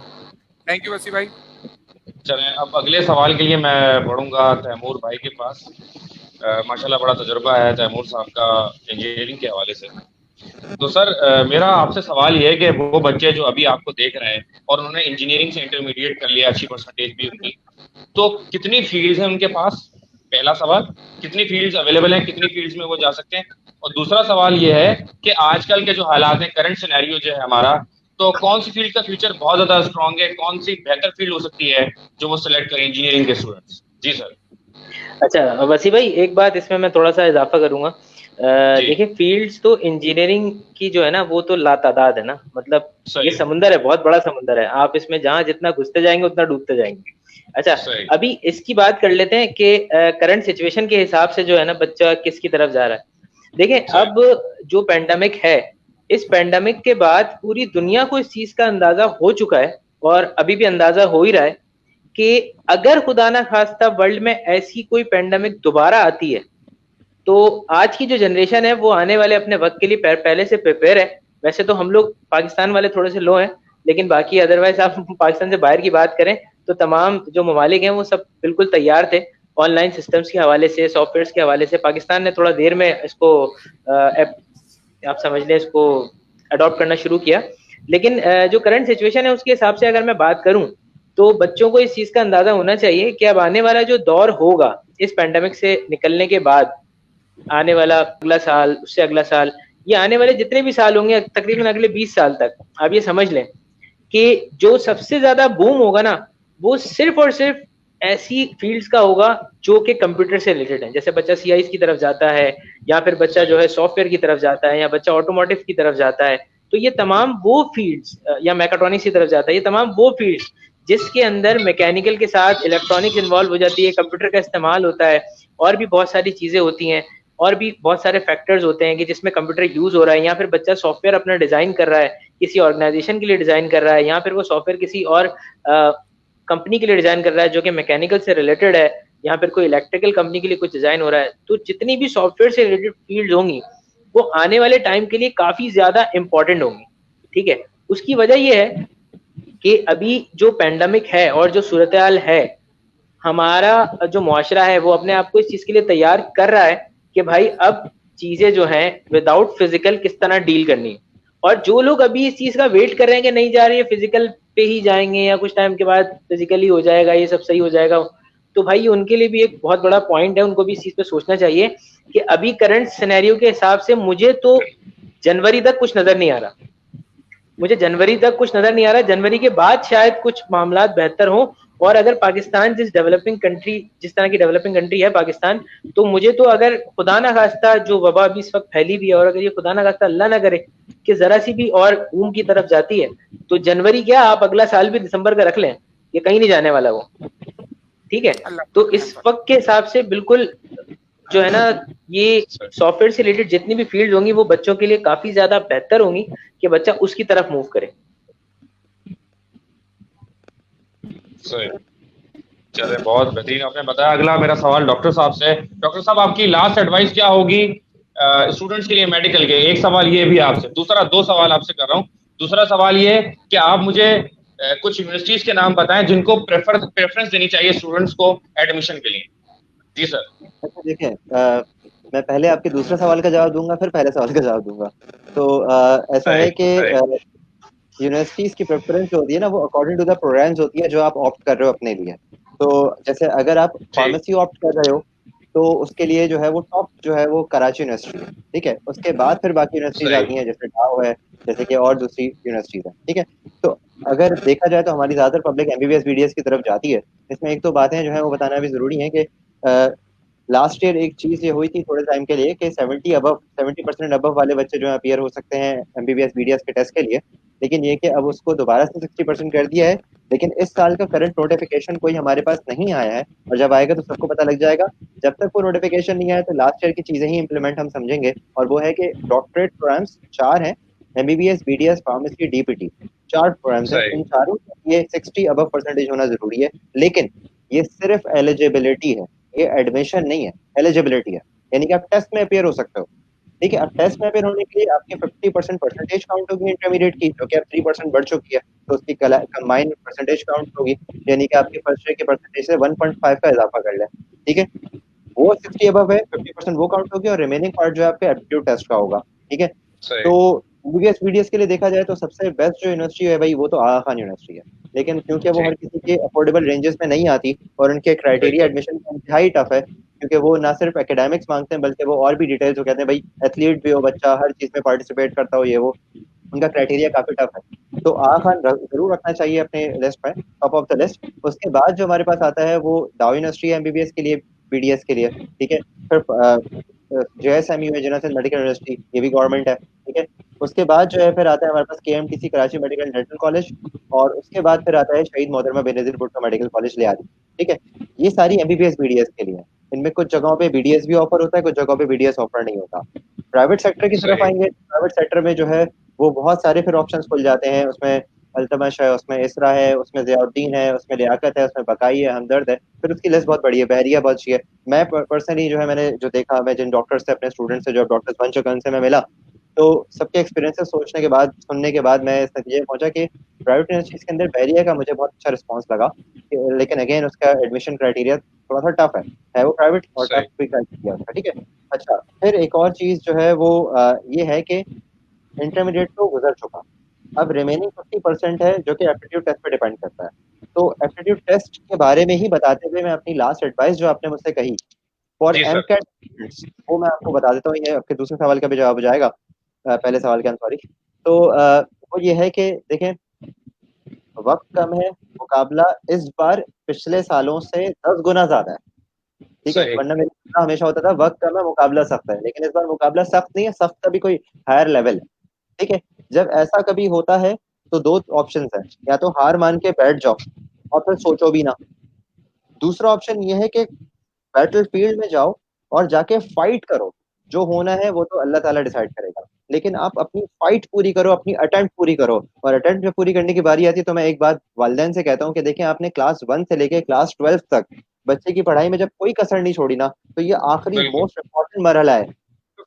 थैंक यू वसी भाई। चलें अब अगले सवाल के लिए मैं बढ़ूंगा तैमूर भाई के पास। माशाल्लाह बड़ा तजुर्बा है तैमूर साहब का इंजीनियरिंग के हवाले से। तो सर मेरा आपसे सवाल ये है कि वो बच्चे जो अभी आपको देख रहे हैं और उन्होंने इंजीनियरिंग से इंटरमीडिएट कर लिया, अच्छी परसेंटेज भी उनकी, तो कितनी फील्ड्स हैं उनके पास? पहला सवाल, कितनी फील्ड्स अवेलेबल हैं, कितनी फील्ड्स में वो जा सकते हैं? और दूसरा सवाल ये है कि आजकल के जो हालात हैं, करंट सिनेरियो जो है हमारा, तो कौन सी फील्ड का फ्यूचर बहुत ज्यादा स्ट्रांग है, कौन सी बेहतर फील्ड हो सकती है जो वो सिलेक्ट करें इंजीनियरिंग के स्टूडेंट्स? जी सर। अच्छा वसी भाई, एक बात इसमें मैं थोड़ा सा इजाफा करूंगा। जी देखिए, फील्ड्स तो इंजीनियरिंग की जो है ना, वो तो लातादाद है ना, मतलब सही ये समुंदर है, बहुत बड़ा समुंदर है। आप इसमें जहां जितना घुसते जाएंगे उतना डूबते जाएंगे। अच्छा, सही। अभी इसकी बात कर लेते हैं कि करंट सिचुएशन के हिसाब से जो है ना, बच्चा किसकी तरफ जा रहा है। देखिए, सही। अब जो पेंडेमिक है, इस पेंडेमिक के बाद पूरी दुनिया को इस चीज का अंदाजा हो चुका है, और अभी भी अंदाजा हो ही रहा है कि अगर खुदा ना खास्ता वर्ल्ड में ऐसी कोई पेंडेमिक दोबारा आती है, तो आज की जो जनरेशन है वो आने वाले अपने वक्त के लिए पहले से प्रिपेयर है। वैसे तो हम लोग पाकिस्तान वाले थोड़े से लो हैं, लेकिन बाकी अदरवाइज आप पाकिस्तान से बाहर की बात करें तो तमाम जो ममालिक हैं वो सब बिल्कुल तैयार थे। ऑनलाइन सिस्टम्स के हवाले से, सॉफ्टवेयर के हवाले से पाकिस्तान ने थोड़ा देर में इसको आप समझ लें, इसको अडॉप्ट करना शुरू किया। लेकिन जो करंट सिचुएशन है उसके हिसाब से अगर मैं बात करूं, तो बच्चों को इस चीज का अंदाजा होना चाहिए कि अब आने वाला जो दौर होगा इस पेंडेमिक से निकलने के बाद, आने वाला अगला साल, उससे अगला साल, ये आने वाले जितने भी साल होंगे तकरीबन अगले 20 साल तक, आप ये समझ लें कि जो सबसे ज्यादा बूम होगा ना, वो सिर्फ और सिर्फ ऐसी फील्ड्स का होगा जो कि कंप्यूटर से रिलेटेड है। जैसे बच्चा CIs की तरफ जाता है, या फिर बच्चा जो है सॉफ्टवेयर की तरफ जाता है, या बच्चा ऑटोमोटिव की तरफ जाता है, तो ये तमाम वो फील्ड्स, या मैकाट्रॉनिक्स की तरफ जाता है, ये तमाम वो फील्ड्स जिसके अंदर मैकेनिकल के साथ इलेक्ट्रॉनिक्स इन्वॉल्व हो जाती है, कंप्यूटर का इस्तेमाल होता है, और भी बहुत सारी चीजें होती हैं, और भी बहुत सारे फैक्टर्स होते हैं कि जिसमें कंप्यूटर यूज हो रहा है, या फिर बच्चा सॉफ्टवेयर अपना डिजाइन कर रहा है, किसी ऑर्गेनाइजेशन के लिए डिजाइन कर रहा है, या फिर वो सॉफ्टवेयर किसी और कंपनी के लिए डिजाइन कर रहा है जो कि मैकेनिकल से रिलेटेड है, या फिर कोई इलेक्ट्रिकल कंपनी के लिए कुछ डिजाइन हो रहा है। तो जितनी भी सॉफ्टवेयर से रिलेटेड फील्ड होंगी वो आने वाले टाइम के लिए काफी ज्यादा इंपॉर्टेंट होंगी। ठीक है, उसकी वजह यह है कि अभी जो पेंडेमिक है और जो सूरत हाल है, हमारा जो मुआशरा है वो अपने आप को इस चीज के लिए तैयार कर रहा है कि भाई अब चीजें जो हैं विदाउट फिजिकल किस तरह डील करनी है। और जो लोग अभी इस चीज का वेट कर रहे हैं कि नहीं जा रही है, फिजिकल पे ही जाएंगे या कुछ टाइम के बाद फिजिकली हो जाएगा, ये सब सही हो जाएगा, तो भाई उनके लिए भी एक बहुत बड़ा पॉइंट है, उनको भी इस चीज पे सोचना चाहिए कि अभी करंट सिनेरियो के हिसाब से मुझे तो जनवरी तक कुछ नजर नहीं आ रहा, मुझे जनवरी तक कुछ नजर नहीं आ रहा। जनवरी के बाद शायद कुछ मामला बेहतर हो, और अगर पाकिस्तान जिस तरह की डेवलपिंग कंट्री है पाकिस्तान, तो मुझे तो अगर खुदा ना खास्ता जो वबा अभी इस वक्त फैली भी है, और अगर ये खुदा ना खास्ता अल्लाह ना करे कि जरा सी भी और ऊम की तरफ जाती है, तो जनवरी क्या, आप अगला साल भी दिसंबर का रख लें, ये कहीं नहीं जाने वाला वो। ठीक है, तो इस वक्त के हिसाब से बिल्कुल जो है ना, ये सॉफ्टवेयर से रिलेटेड जितनी भी फील्ड होंगी वो बच्चों के लिए काफी ज्यादा बेहतर होंगी कि बच्चा उसकी तरफ मूव करे। सही। चले, बहुत बेहतरीन आपने बताया। अगला मेरा सवाल डॉक्टर साहब से। डॉक्टर साहब, आपकी लास्ट एडवाइस क्या होगी स्टूडेंट्स के लिए मेडिकल के? एक सवाल ये भी आपसे, दूसरा, दो सवाल आपसे कर रहा हूँ। दूसरा सवाल ये कि आप मुझे कुछ यूनिवर्सिटीज के नाम बताएं जिनको प्रेफरेंस देनी चाहिए स्टूडेंट्स को एडमिशन के लिए। जी सर। अच्छा देखिए, मैं पहले आपके दूसरे सवाल का जवाब दूंगा, फिर पहले सवाल का जवाब दूंगा। तो ऐसा है राइट, कि राइट। यूनिवर्सिटीज की प्रेफरेंस जो होती है ना, वो अकॉर्डिंग टू द प्रोग्राम्स होती है जो आप ऑप्ट कर रहे हो अपने लिए। तो जैसे अगर आप ठीक। फार्मेसी ऑप्ट कर रहे हो, तो उसके लिए जो है वो टॉप जो है वो कराची यूनिवर्सिटी है, ठीक है। उसके बाद फिर बाकी यूनिवर्सिटीज सही। आती हैं, जैसे डाउ है, जैसे कि और दूसरी यूनिवर्सिटीज है, ठीक है। तो अगर देखा जाए तो हमारी ज्यादातर पब्लिक एमबीबीएस बीडीएस की तरफ जाती है। इसमें एक तो बातें जो है वो बताना भी जरूरी है कि लास्ट ईयर एक चीज ये हुई थी थोड़े टाइम के लिए कि 70% अबव वाले बच्चे जो है अपीयर हो सकते हैं एमबीबीएस बीडीएस के टेस्ट के लिए। लेकिन ये कि अब उसको दोबारा से 60% कर दिया है। लेकिन इस साल का करंट नोटिफिकेशन कोई हमारे पास नहीं आया है, और जब आएगा तो सबको पता लग जाएगा। जब तक वो नोटिफिकेशन नहीं आया तो लास्ट ईयर की चीजें ही इंप्लीमेंट हम समझेंगे, और वो है कि डॉक्टरेट प्रोग्राम्स 4 हैं: MBBS BDS pharmacy DPT. 4 programmes हैं, सही। इन चारों ये 60 अबव परसेंटेज होना जरूरी है। लेकिन ये सिर्फ एलिजिबिलिटी है, ये एडमिशन नहीं है, एलिजिबिलिटी है। यानी कि आप टेस्ट में अपेयर हो सकते हो, ठीक है। अब टेस्ट में अपेयर होने के लिए आपके 50% परसेंटेज काउंट होगी इंटरमीडिएट की, जो कि अब 3% बढ़ चुकी है। तो उसकी कंबाइंड परसेंटेज काउंट होगी, यानी कि आपके फर्स्ट ईयर के परसेंटेज से 1.5 का इजाफा कर लें, ठीक है। वो 60 अबव है, 50% वो काउंट होगी, और रिमेनिंग पार्ट जो है आपके एप्टीट्यूड टेस्ट का होगा, ठीक है। सही। तो एमबीबीएस बीडीएस के लिए देखा जाए तो सबसे बेस्ट जो यूनिवर्सिटी है भाई, वो तो आगा खान यूनिवर्सिटी है। लेकिन क्योंकि वो हर ठीक। किसी के अफोर्डेबल रेंजेस में नहीं आती, और उनके क्राइटेरिया बिल्कुल। एडमिशन का इंतहाई टफ है, क्योंकि वो ना सिर्फ एकेडमिक्स मांगते हैं बल्कि वो और भी डिटेल्स, वो कहते हैं भाई एथलीट भी हो बच्चा, हर चीज में पार्टिसिपेट करता हो, ये वो उनका क्राइटेरिया काफी टफ है। तो आगा खान जरूर रखना चाहिए अपने लिस्ट में, टॉप ऑफ द लिस्ट। उसके बाद जो हमारे पास आता है वो डाउ यूनिवर्सिटी है एमबीबीएस के लिए, बीडीएस के लिए, ठीक है। फिर जेएसएमयू है, जनरल मेडिकल यूनिवर्सिटी, ये भी गवर्नमेंट है, ठीक है। उसके बाद जो है फिर आता है हमारे पास केएमटीसी कराची मेडिकल डेंटल कॉलेज, और उसके बाद फिर आता है शहीद मोहतरमा बेनजीर भुट्टो मेडिकल कॉलेज लियारी, ठीक है। ये सारी एमबीबीएस बीडीएस के लिए है। इनमें कुछ जगहों पे बीडीएस भी ऑफर होता है, कुछ जगहों पे बीडीएस ऑफर नहीं होता। प्राइवेट सेक्टर की तरफ सही। आएंगे, प्राइवेट सेक्टर में जो है वो बहुत सारे फिर ऑप्शंस खुल जाते हैं। उसमें अल्तमश है, उसमें इसरा है, उसमें ज़ियाउद्दीन है, उसमें लियाकत है, उसमें बकाई है, हमदर्द है, फिर उसकी लिस्ट बहुत बड़ी है, बहरिया बहुत अच्छी है। मैं पर्सनली जो है मैंने जो देखा, मैं जिन डॉक्टर से, अपने स्टूडेंट से जो डॉक्टर्स बन चुके हैं उनसे मैं मिला, तो सबके एक्सपीरियंसेस सोचने के बाद, सुनने के बाद मैं इस नतीजे में पहुंचा कि प्राइवेट यूनिवर्सिटीज के अंदर बहरिया का मुझे बहुत अच्छा रिस्पॉन्स लगा। लेकिन अगेन उसका एडमिशन क्राइटेरिया थोड़ा सा टफ है वो प्राइवेट, और टफ सही। भी क्राइटेरिया उसका, ठीक है। अच्छा, फिर एक और चीज जो है वो ये है कि इंटरमीडिएट तो गुजर चुका, अब रिमेनिंग 50% है जो कि एप्टीट्यूड टेस्ट पे डिपेंड करता है। तो एप्टीट्यूड टेस्ट के बारे में ही बताते हुए मैं अपनी लास्ट एडवाइस जो आपने मुझसे कही for G M sir. CAT, वो मैं आपको बता देता हूँ। ये आपके दूसरे सवाल का भी जवाब हो जाएगा, पहले सवाल का, सॉरी। तो वो ये है कि देखें, वक्त कम है, मुकाबला इस बार पिछले सालों से 10 गुना ज्यादा है, ठीक है। सही। वरना मेरा कहना हमेशा होता था वक्त कम है मुकाबला सख्त है, लेकिन इस बार मुकाबला सख्त नहीं है, सख्त का भी कोई हायर लेवल है, ठीक है। जब ऐसा कभी होता है तो दो ऑप्शंस हैं: या तो हार मान के बैठ जाओ और फिर सोचो भी ना, दूसरा ऑप्शन ये है कि बैटल फील्ड में जाओ और जाके फाइट करो। जो होना है वो तो अल्लाह ताला डिसाइड करेगा, लेकिन आप अपनी फाइट पूरी करो, अपनी अटेम्प्ट पूरी करो। और अटेम्प्ट जब पूरी करने की बारी आती है तो मैं एक बात वालिदैन से कहता हूँ कि देखें, आपने क्लास 1 से लेके क्लास 12 तक बच्चे की पढ़ाई में जब कोई कसर नहीं छोड़ी ना, तो ये आखिरी बिल्कुल। मोस्ट इम्पोर्टेंट मरहला है।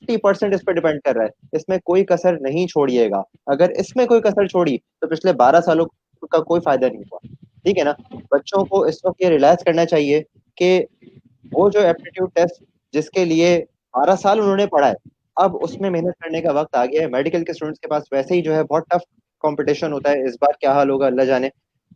50% इस पर डिपेंड कर रहा है, इसमें कोई कसर नहीं छोड़िएगा। अगर इसमें कोई कसर छोड़ी तो पिछले 12 सालों का कोई फायदा नहीं हुआ, ठीक है ना। बच्चों को इस वक्त ये रियलाइज करना चाहिए कि वो जो एप्टीट्यूड टेस्ट जिसके लिए 12 साल उन्होंने पढ़ा है, अब उसमें मेहनत करने का वक्त आ गया है। मेडिकल के स्टूडेंट्स के पास वैसे ही जो है बहुत टफ कंपटीशन होता है, इस बार क्या हाल होगा अल्लाह जाने।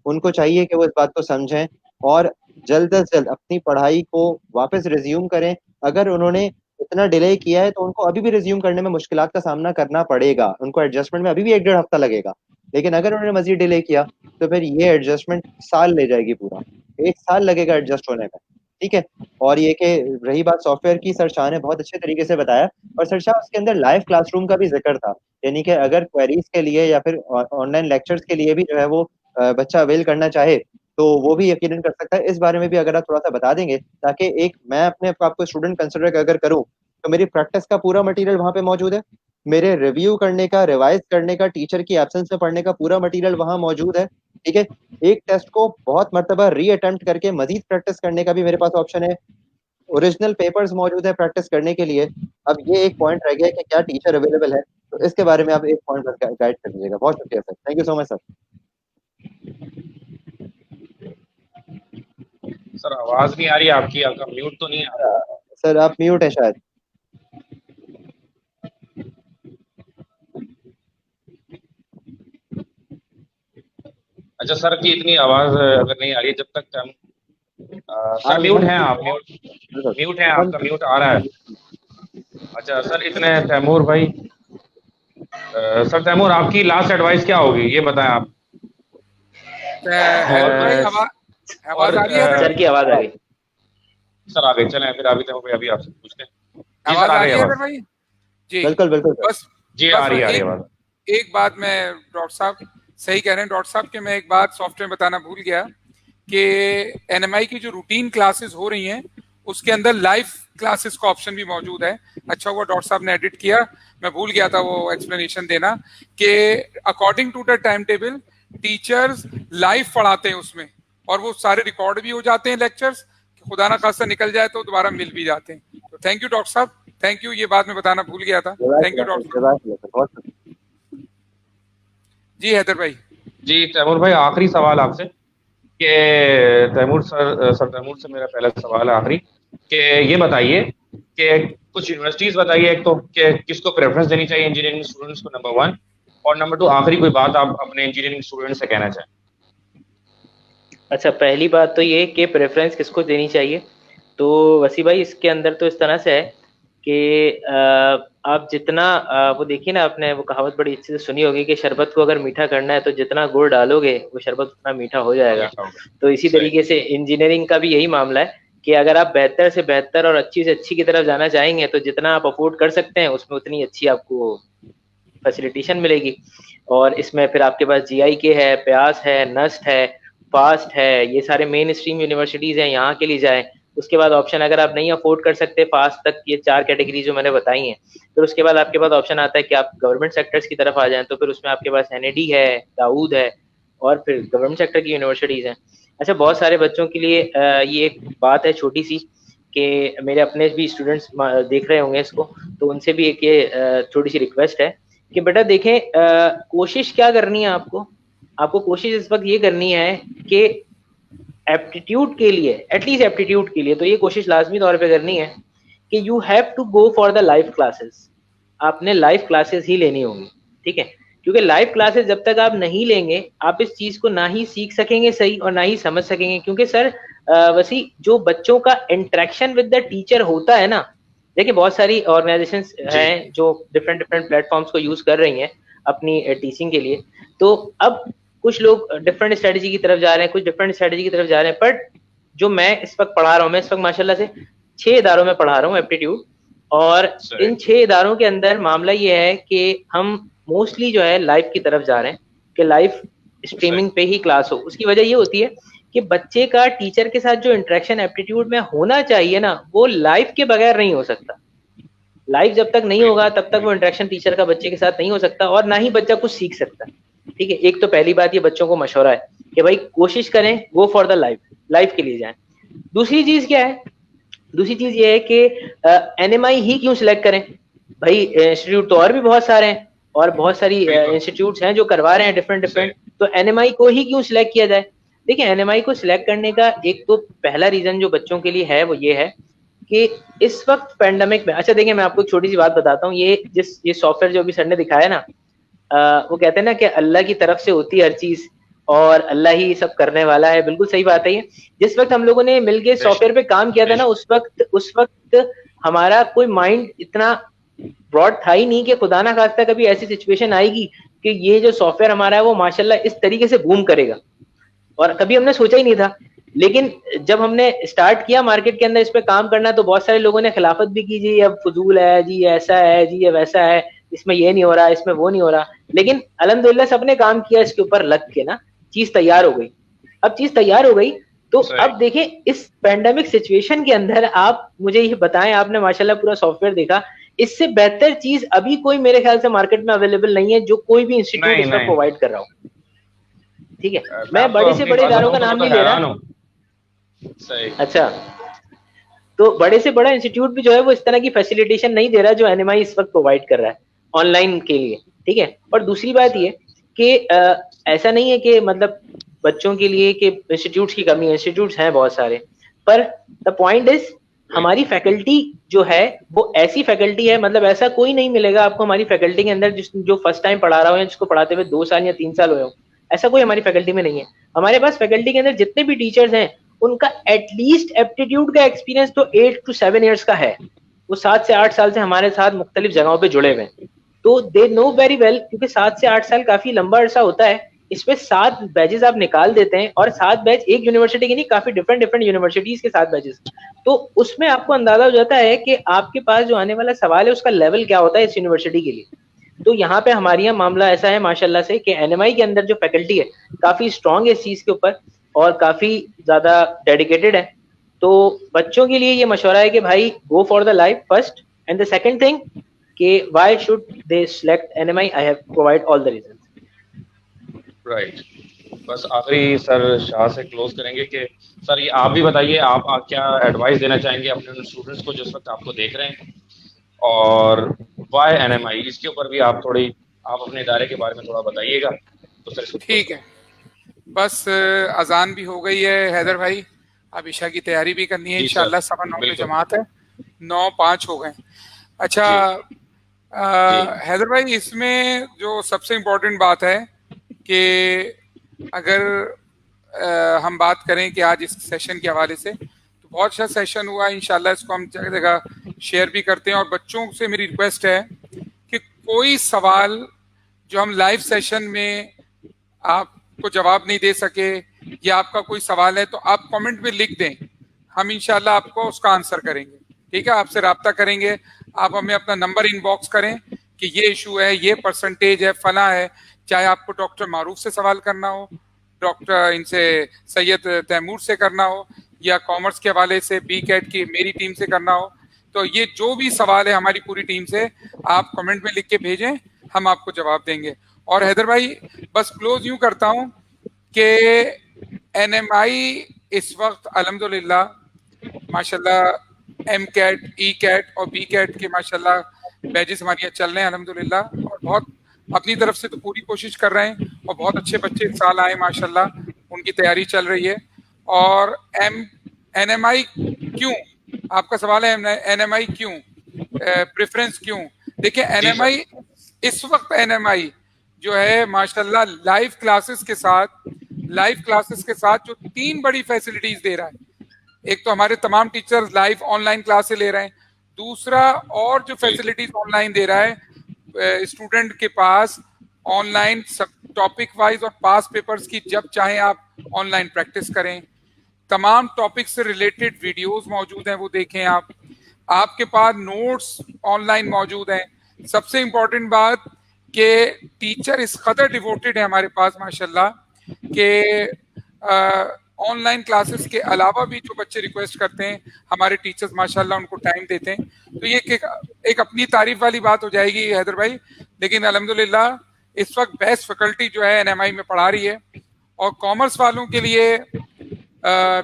उनको चाहिए कि वो इस बात को समझें और जल्द अज जल्द अपनी पढ़ाई को वापस रिज्यूम करें। अगर उन्होंने इतना डिले किया है तो उनको अभी भी रिज्यूम करने में मुश्किलात का सामना करना पड़ेगा, उनको एडजस्टमेंट में अभी भी 1 डेढ़ हफ्ता लगेगा। लेकिन अगर उन्होंने मजीद डिले किया तो फिर ये एडजस्टमेंट साल ले जाएगी, पूरा 1 साल लगेगा एडजस्ट होने में, ठीक है। और ये कि रही बात सॉफ्टवेयर की, सर शाह ने बहुत अच्छे तरीके से बताया, और सर शाह उसके अंदर लाइव क्लासरूम का भी जिक्र था। यानी कि अगर क्वेरीज के लिए या फिर ऑनलाइन लेक्चर्स के लिए भी जो है वो बच्चा अवेल करना चाहे तो वो भी यकीनन कर सकता है। इस बारे में भी अगर आप थोड़ा सा बता देंगे, ताकि एक मैं अपने आपको स्टूडेंट कंसिडर अगर करूं तो मेरी प्रैक्टिस का पूरा मटेरियल वहां पे मौजूद है, मेरे रिव्यू करने का, रिवाइज करने का, टीचर की एब्सेंस में पढ़ने का पूरा मटेरियल वहां मौजूद है। ठीक है। एक टेस्ट को बहुत मर्तबा री-अटेम्प्ट करके मजीद प्रैक्टिस करने का भी मेरे पास ऑप्शन है। ओरिजिनल पेपर्स मौजूद है प्रैक्टिस करने के लिए। अब ये एक पॉइंट रह गया कि क्या टीचर अवेलेबल है, तो इसके बारे में आप एक पॉइंट गाइड कर दीजिएगा। बहुत शुक्रिया sir, thank you so much sir. Sir आवाज नहीं आ रही आपकी, आपका म्यूट तो नहीं आ रहा? सर आप म्यूट है शायद। अच्छा सर की इतनी आवाज अगर नहीं आ रही है जब तक हम सर म्यूट है आप, म्यूट है आपका, म्यूट आ रहा है। अच्छा सर इतने तैमूर भाई, सर तैमूर आपकी लास्ट एडवाइस क्या होगी ये बताएं आप। भाई आवाज आ रही है सर की आवाज आ गई। सर आ गई, चलें फिर अभी तैमूर भाई अभी आपसे पूछते हैं। आवाज आ रही है भाई जी? बिल्कुल बिल्कुल बस जी आ रही है आवाज। एक बात मैं डॉक्टर साहब सही कह रहे हैं डॉक्टर साहब कि मैं एक बात सॉफ्टवेयर बताना भूल गया कि एनएमआई की जो रूटीन क्लासेस हो रही हैं उसके अंदर लाइव क्लासेस का ऑप्शन भी मौजूद है। अच्छा हुआ डॉक्टर साहब ने एडिट किया, मैं भूल गया था वो एक्सप्लेनेशन देना कि according to the time table teachers live पढ़ाते हैं उसमें, और वो सारे रिकॉर्ड भी हो जाते हैं लेक्चर्स, खुदा ना खासा निकल जाए तो दोबारा मिल भी जाते हैं। तो थैंक यू डॉक्टर साहब, थैंक यू, ये बात मैं बताना भूल गया था। थैंक यू डॉक्टर साहब। जी हैदर भाई। जी तैमूर भाई आखिरी सवाल आपसे कि तैमूर से मेरा पहला सवाल है आखिरी कि ये बताइए कि कुछ यूनिवर्सिटीज बताइए एक तो कि किसको प्रेफरेंस देनी चाहिए इंजीनियरिंग स्टूडेंट्स को, नंबर 1, और नंबर 2 आखिरी कोई बात आप अपने इंजीनियरिंग स्टूडेंट्स से कहना चाहें। अच्छा, पहली बात तो ये कि प्रेफरेंस किसको देनी चाहिए, तो वसी भाई इसके अंदर तो इस तरह से है कि आप जितना वो देखिए ना, आपने वो कहावत बड़ी अच्छे से सुनी होगी कि शरबत को अगर मीठा करना है तो जितना गुड़ डालोगे वो शरबत उतना मीठा हो जाएगा। तो इसी तरीके से इंजीनियरिंग का भी यही मामला है कि अगर आप बेहतर से बेहतर और अच्छी से अच्छी की तरफ जाना चाहेंगे तो जितना आप अफोर्ड कर सकते हैं उसमें उतनी अच्छी आपको फैसिलिटेशन मिलेगी। और इसमें फिर आपके पास GIK है, प्यास है, नस्ट है, फास्ट है, ये सारे मेन स्ट्रीम यूनिवर्सिटीज हैं, यहाँ के लिए जाए। उसके बाद ऑप्शन अगर आप नहीं अफोर्ड कर सकते फास्ट तक, ये 4 कैटेगरी जो मैंने बताई हैं, फिर उसके बाद आपके पास ऑप्शन आता है कि आप गवर्नमेंट सेक्टर्स की तरफ आ जाएं, तो फिर उसमें आपके पास NAD है, दाऊद है, और फिर गवर्नमेंट सेक्टर की यूनिवर्सिटीज हैं। अच्छा, बहुत सारे बच्चों के लिए ये एक बात है छोटी सी कि मेरे अपने भी स्टूडेंट्स देख रहे होंगे इसको, तो उनसे भी एक ये छोटी सी रिक्वेस्ट है कि बेटा देखें, कोशिश क्या करनी है आपको कोशिश इस वक्त ये करनी है कि एप्टीट्यूड के लिए, एटलीस्ट एप्टीट्यूड के लिए तो ये कोशिश लाजमी तौर पे करनी है कि you have to go for the live classes. आपने लाइव क्लासेस ही लेनी होंगी, ठीक है, क्योंकि लाइव क्लासेस जब तक आप नहीं लेंगे आप इस चीज को ना ही सीख सकेंगे सही और ना ही समझ सकेंगे। क्योंकि सर वसी जो बच्चों का इंटरेक्शन विद द टीचर होता है ना, देखिए बहुत सारी ऑर्गेनाइजेशंस हैं जो डिफरेंट प्लेटफॉर्म्स को यूज कर रही हैं अपनी टीचिंग के लिए। तो अब कुछ लोग डिफरेंट स्ट्रेटजी की तरफ जा रहे हैं, कुछ डिफरेंट स्ट्रेटजी की तरफ जा रहे हैं, बट जो मैं इस वक्त पढ़ा रहा हूँ, मैं इस वक्त माशाल्लाह से 6 इदारों में पढ़ा रहा हूँ एप्टीट्यूड, और इन 6 इदारों के अंदर मामला ये है कि हम मोस्टली जो है लाइव की तरफ जा रहे हैं कि लाइव स्ट्रीमिंग पे ही क्लास हो। उसकी वजह ये होती है कि बच्चे का टीचर के साथ जो इंटरेक्शन एप्टीट्यूड में होना चाहिए ना, वो लाइव के बगैर नहीं हो सकता। लाइव जब तक नहीं होगा तब तक वो इंटरेक्शन टीचर का बच्चे के साथ नहीं हो सकता, और ना ही बच्चा कुछ सीख सकता। ठीक है, एक तो पहली बात ये बच्चों को मशवरा है कि भाई कोशिश करें गो फॉर द लाइव के लिए जाएं। दूसरी चीज क्या है, दूसरी चीज ये है कि NMI ही क्यों सिलेक्ट करें भाई, इंस्टीट्यूट तो और भी बहुत सारे हैं और बहुत सारी इंस्टीट्यूट्स हैं जो करवा रहे हैं डिफरेंट, तो NMI को ही क्यों सिलेक्ट किया जाए। देखिए, NMI को सिलेक्ट करने का एक तो पहला रीजन जो बच्चों के लिए है वो ये है कि इस वक्त पेंडेमिक में, अच्छा देखिए मैं आपको एक छोटी सी बात बताता हूँ, ये सॉफ्टवेयर जो अभी सर ने दिखाया ना, वो कहते हैं ना कि अल्लाह की तरफ से होती है हर चीज और अल्लाह ही सब करने वाला है। बिल्कुल सही बात है ये। जिस वक्त हम लोगों ने मिलके सॉफ्टवेयर पे काम किया था ना, उस वक्त हमारा कोई माइंड इतना ब्रॉड था ही नहीं कि खुदा ना खास्ता कभी ऐसी सिचुएशन आएगी कि ये जो सॉफ्टवेयर हमारा है वो माशाल्लाह इस तरीके से बूम करेगा, और कभी हमने सोचा ही नहीं था। लेकिन जब हमने स्टार्ट किया मार्केट के अंदर इस पे काम करना, तो बहुत सारे लोगों ने खिलाफत भी की, जी अब फजूल है, जी ऐसा है, जी ये वैसा है, इसमें ये नहीं हो रहा, इसमें वो नहीं हो रहा। लेकिन अल्हम्दुलिल्लाह सबने काम किया इसके ऊपर लग के ना, चीज तैयार हो गई। अब चीज तैयार हो गई तो अब देखें इस पेंडेमिक सिचुएशन के अंदर आप मुझे ये बताएं, आपने माशाल्लाह पूरा सॉफ्टवेयर देखा, इससे बेहतर चीज अभी कोई मेरे ख्याल से मार्केट में अवेलेबल नहीं है जो कोई भी इंस्टीट्यूट इसका प्रोवाइड कर रहा हो। ठीक है, मैं मैं आपको बड़े से अपनी बड़े बात इदारों का बताऊं तो नाम मैं नहीं तो ले रहा। हैरान हूँ। सही। अच्छा, तो बड़े से बड़ा इंस्टीट्यूट भी जो है वो इस तरह की फैसिलिटेशन नहीं दे रहा जो एनएमआई इस वक्त प्रोवाइड कर रहा है ऑनलाइन के लिए, ठीक है। और दूसरी बात ये कि ऐसा नहीं है कि मतलब बच्चों के लिए कि इंस्टीट्यूट्स की कमी है, इंस्टीट्यूट्स हैं बहुत सारे, पर द पॉइंट इज हमारी फैकल्टी जो है वो ऐसी फैकल्टी है, मतलब ऐसा कोई नहीं मिलेगा आपको हमारी फैकल्टी के अंदर जो फर्स्ट टाइम पढ़ा रहा हो या जिसको पढ़ाते हुए 2 साल या 3 साल हुए हो, ऐसा कोई हमारी फैकल्टी में नहीं है। हमारे पास फैकल्टी के अंदर जितने भी टीचर्स हैं उनका एटलीस्ट एप्टीट्यूड का एक्सपीरियंस तो 8 to 7 years का है। वो 7 से 8 साल से हमारे साथ मुख्तलिफ जगहों पे जुड़े हुए हैं, तो दे नो वेरी वेल, क्योंकि 7 से 8 साल काफी लंबा अरसा होता है। इसमें 7 बैचेस आप निकाल देते हैं, और 7 बैच एक यूनिवर्सिटी के नहीं, काफी डिफरेंट डिफरेंट यूनिवर्सिटीज के 7 बैचेस, तो उसमें आपको अंदाजा हो जाता है कि आपके पास जो आने वाला सवाल है उसका लेवल क्या होता है इस यूनिवर्सिटी के लिए। तो यहाँ पे हमारे यहाँ मामला ऐसा है माशाल्लाह से कि एनएमआई के अंदर जो फैकल्टी है काफी स्ट्रांग है इस चीज के ऊपर और काफी ज्यादा डेडिकेटेड है। तो बच्चों के लिए ये मशवरा है कि भाई go for the life first, and the second thing कि why should they select NMI, I have provide all the reasons. Right. बस आखिरी सर शाह से क्लोज करेंगे कि सर ये आप भी बताइए, आप क्या एडवाइस देना चाहेंगे अपने उन स्टूडेंट्स को जो इस वक्त आपको देख रहे हैं, और वाई एनएमआई, इसके ऊपर भी आप अपने इदारे के बारे में थोड़ा बताइएगा तो सर इसको। ठीक है, बस अजान भी हो गई है हैदर भाई, अब ईशा की तैयारी भी करनी है जी इंशाल्लाह। सर, 9:15 पे बिल्कुल। जमात है, 9:05 हो गए। अच्छा जी। हैदर भाई, इसमें जो सबसे इम्पोर्टेंट बात है कि अगर हम बात करें कि आज इस सेशन के हवाले से, तो बहुत अच्छा सेशन हुआ, इंशाल्लाह इसको हम जगह जगह शेयर भी करते हैं। और बच्चों से मेरी रिक्वेस्ट है कि कोई सवाल जो हम लाइव सेशन में आपको जवाब नहीं दे सके या आपका कोई सवाल है तो आप कमेंट में लिख दें, हम इंशाल्लाह आपको उसका आंसर करेंगे। ठीक है, आपसे राब्ता करेंगे, आप हमें अपना नंबर इनबॉक्स करें कि ये इशू है, ये परसेंटेज है, फला है। चाहे आपको डॉक्टर मारूफ से सवाल करना हो, डॉक्टर इनसे सैयद तैमूर से करना हो, या कॉमर्स के हवाले से बी कैट की मेरी टीम से करना हो, तो ये जो भी सवाल है हमारी पूरी टीम से आप कमेंट में लिख के भेजें, हम आपको जवाब देंगे। और हैदर भाई, बस क्लोज यूं करता हूं कि एनएमआई इस वक्त अल्हम्दुलिल्लाह माशाल्लाह एम कैट, ई कैट और बी कैट के माशाल्लाह बैचेस हमारे यहाँ चल रहे हैं अल्हम्दुलिल्लाह, और बहुत अपनी तरफ से तो पूरी कोशिश कर रहे हैं, और बहुत अच्छे बच्चे इस साल आए माशाल्लाह, उनकी तैयारी चल रही है। और एनएमआई क्यों, आपका सवाल है एनएमआई क्यों, प्रेफरेंस क्यों? देखिए एनएमआई इस वक्त एनएमआई जो है माशाल्लाह लाइव क्लासेस के साथ जो 3 बड़ी फैसिलिटीज दे रहा है। एक तो हमारे तमाम टीचर्स लाइव ऑनलाइन क्लासेस ले रहे हैं, दूसरा और जो फैसिलिटीज ऑनलाइन दे रहा है स्टूडेंट के पास ऑनलाइन सब टॉपिक वाइज और पास पेपर्स की जब चाहें आप ऑनलाइन प्रैक्टिस करें। तमाम टॉपिक से रिलेटेड वीडियोस मौजूद हैं, वो देखें आप। आपके पास नोट्स ऑनलाइन मौजूद हैं। सबसे इम्पोर्टेंट बात कि टीचर इस कदर डिवोटेड है हमारे पास माशाल्लाह कि ऑनलाइन क्लासेस के अलावा भी जो बच्चे रिक्वेस्ट करते हैं हमारे टीचर्स माशाल्लाह उनको टाइम देते हैं। तो ये एक अपनी तारीफ वाली बात हो जाएगी हैदर भाई, लेकिन अल्हम्दुलिल्लाह इस वक्त बेस्ट फैकल्टी जो है एनएमआई में पढ़ा रही है। और कॉमर्स वालों के लिए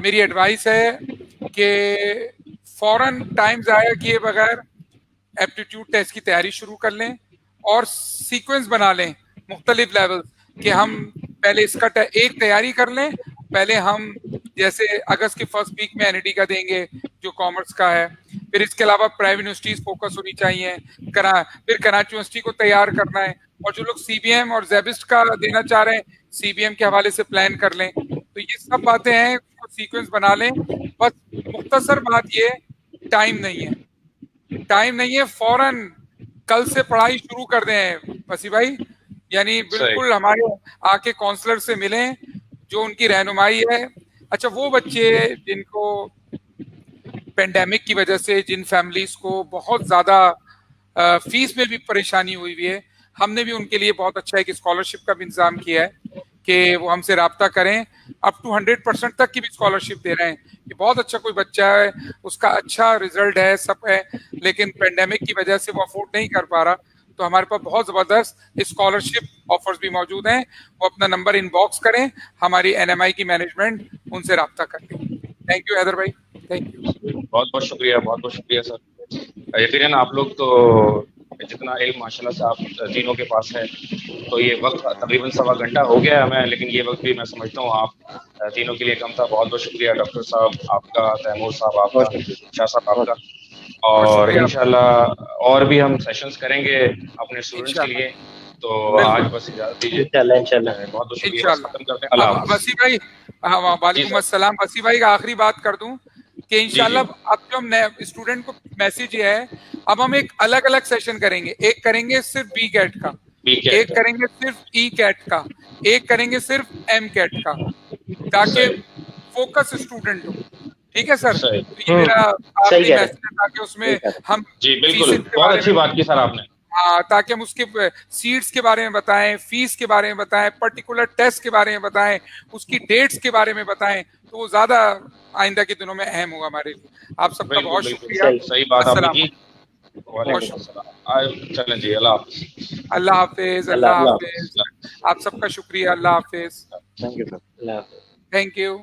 मेरी एडवाइस है कि फौरन टाइम ज़ाया किए बगैर एप्टीट्यूड टेस्ट की तैयारी शुरू कर लें और सीक्वेंस बना लें मुख्तलिफ लेवल कि हम पहले इसका एक तैयारी कर लें। पहले हम जैसे अगस्त के फर्स्ट वीक में एनईडी का देंगे जो कॉमर्स का है, फिर इसके अलावा प्राइवेट यूनिवर्सिटीज फोकस होनी चाहिए, फिर कराची यूनिवर्सिटी को तैयार करना है, और जो लोग सीबीएम और जेबिस्ट का देना चाह रहे हैं सीबीएम के हवाले से प्लान कर लें। तो ये सब बातें हैं, सीक्वेंस बना लें। बस मुख्तसर बात ये, टाइम नहीं है, फौरन कल से पढ़ाई शुरू कर दें वसी भाई, यानी बिल्कुल हमारे आके काउंसलर से मिलें जो उनकी रहनुमाई है। अच्छा, वो बच्चे जिनको पेंडेमिक की वजह से जिन फैमिलीज को बहुत ज्यादा फीस में भी परेशानी हुई है, हमने भी उनके लिए बहुत अच्छा एक स्कॉलरशिप का भी इंतजाम किया है कि वो हमसे राब्ता करें। अप टू 100% तक की भी स्कॉलरशिप दे रहे हैं कि बहुत अच्छा कोई बच्चा है, उसका अच्छा रिजल्ट है, सब है, लेकिन पेंडेमिक की वजह से वो अफोर्ड नहीं कर पा रहा, तो हमारे पास बहुत ज़बरदस्त स्कॉलरशिप ऑफर्स भी मौजूद हैं। वो अपना नंबर इनबॉक्स करें, हमारी NMI की मैनेजमेंट उनसे रब्ता कर लें। थैंक यू हैदर भाई, थैंक यू। बहुत बहुत शुक्रिया सर। यकीनन आप लोग तो जितना इल्म माशाल्लाह से आप तीनों के पास है, तो ये वक्त तकरीबन 1.25 घंटा हो गया है हमें, लेकिन ये वक्त भी मैं समझता हूँ आप तीनों के लिए कम था। बहुत बहुत शुक्रिया डॉक्टर साहब आपका, तैमूर साहब आपका, शाह साहब आपका, और इंशाल्लाह और भी हम सेशंस करेंगे अपने स्टूडेंट्स के लिए। तो आज बस इजाजत दीजिए। इंशाल्लाह बहुत बहुत शुक्रिया, खत्म करते हैं। अल्लाह हाफ़िज़। वसी भाई, वालेकुम अस्सलाम। वसी भाई का आखिरी बात कर दूं कि इंशाल्लाह अब जो हम नए स्टूडेंट को मैसेज ये है, अब हम एक अलग अलग सेशन करेंगे। एक करेंगे सिर्फ बी कैट का, एक करेंगे सिर्फ ई कैट का, एक करेंगे सिर्फ एम कैट का, ताकि फोकस स्टूडेंट हो। ठीक है सर, तो ये मेरा आखिरी मैसेज है, ताकि उसमें हम जी बिल्कुल, बहुत अच्छी बात की सर आपने। हाँ, ताकि हम उसके सीट्स के बारे में बताएं, फीस के बारे में बताएं, पर्टिकुलर टेस्ट के बारे में बताएं, उसकी डेट्स के बारे में बताएं, तो वो ज्यादा आइंदा के दिनों में अहम होगा हमारे लिए। आप सबका बहुत शुक्रिया। सही बात आपने की। चलें जी, अल्लाह हाफ़िज़। अल्लाह हाफिज, अल्लाह हाफिज। आप सबका शुक्रिया। अल्लाह हाफिज। Thank you sir. Thank you.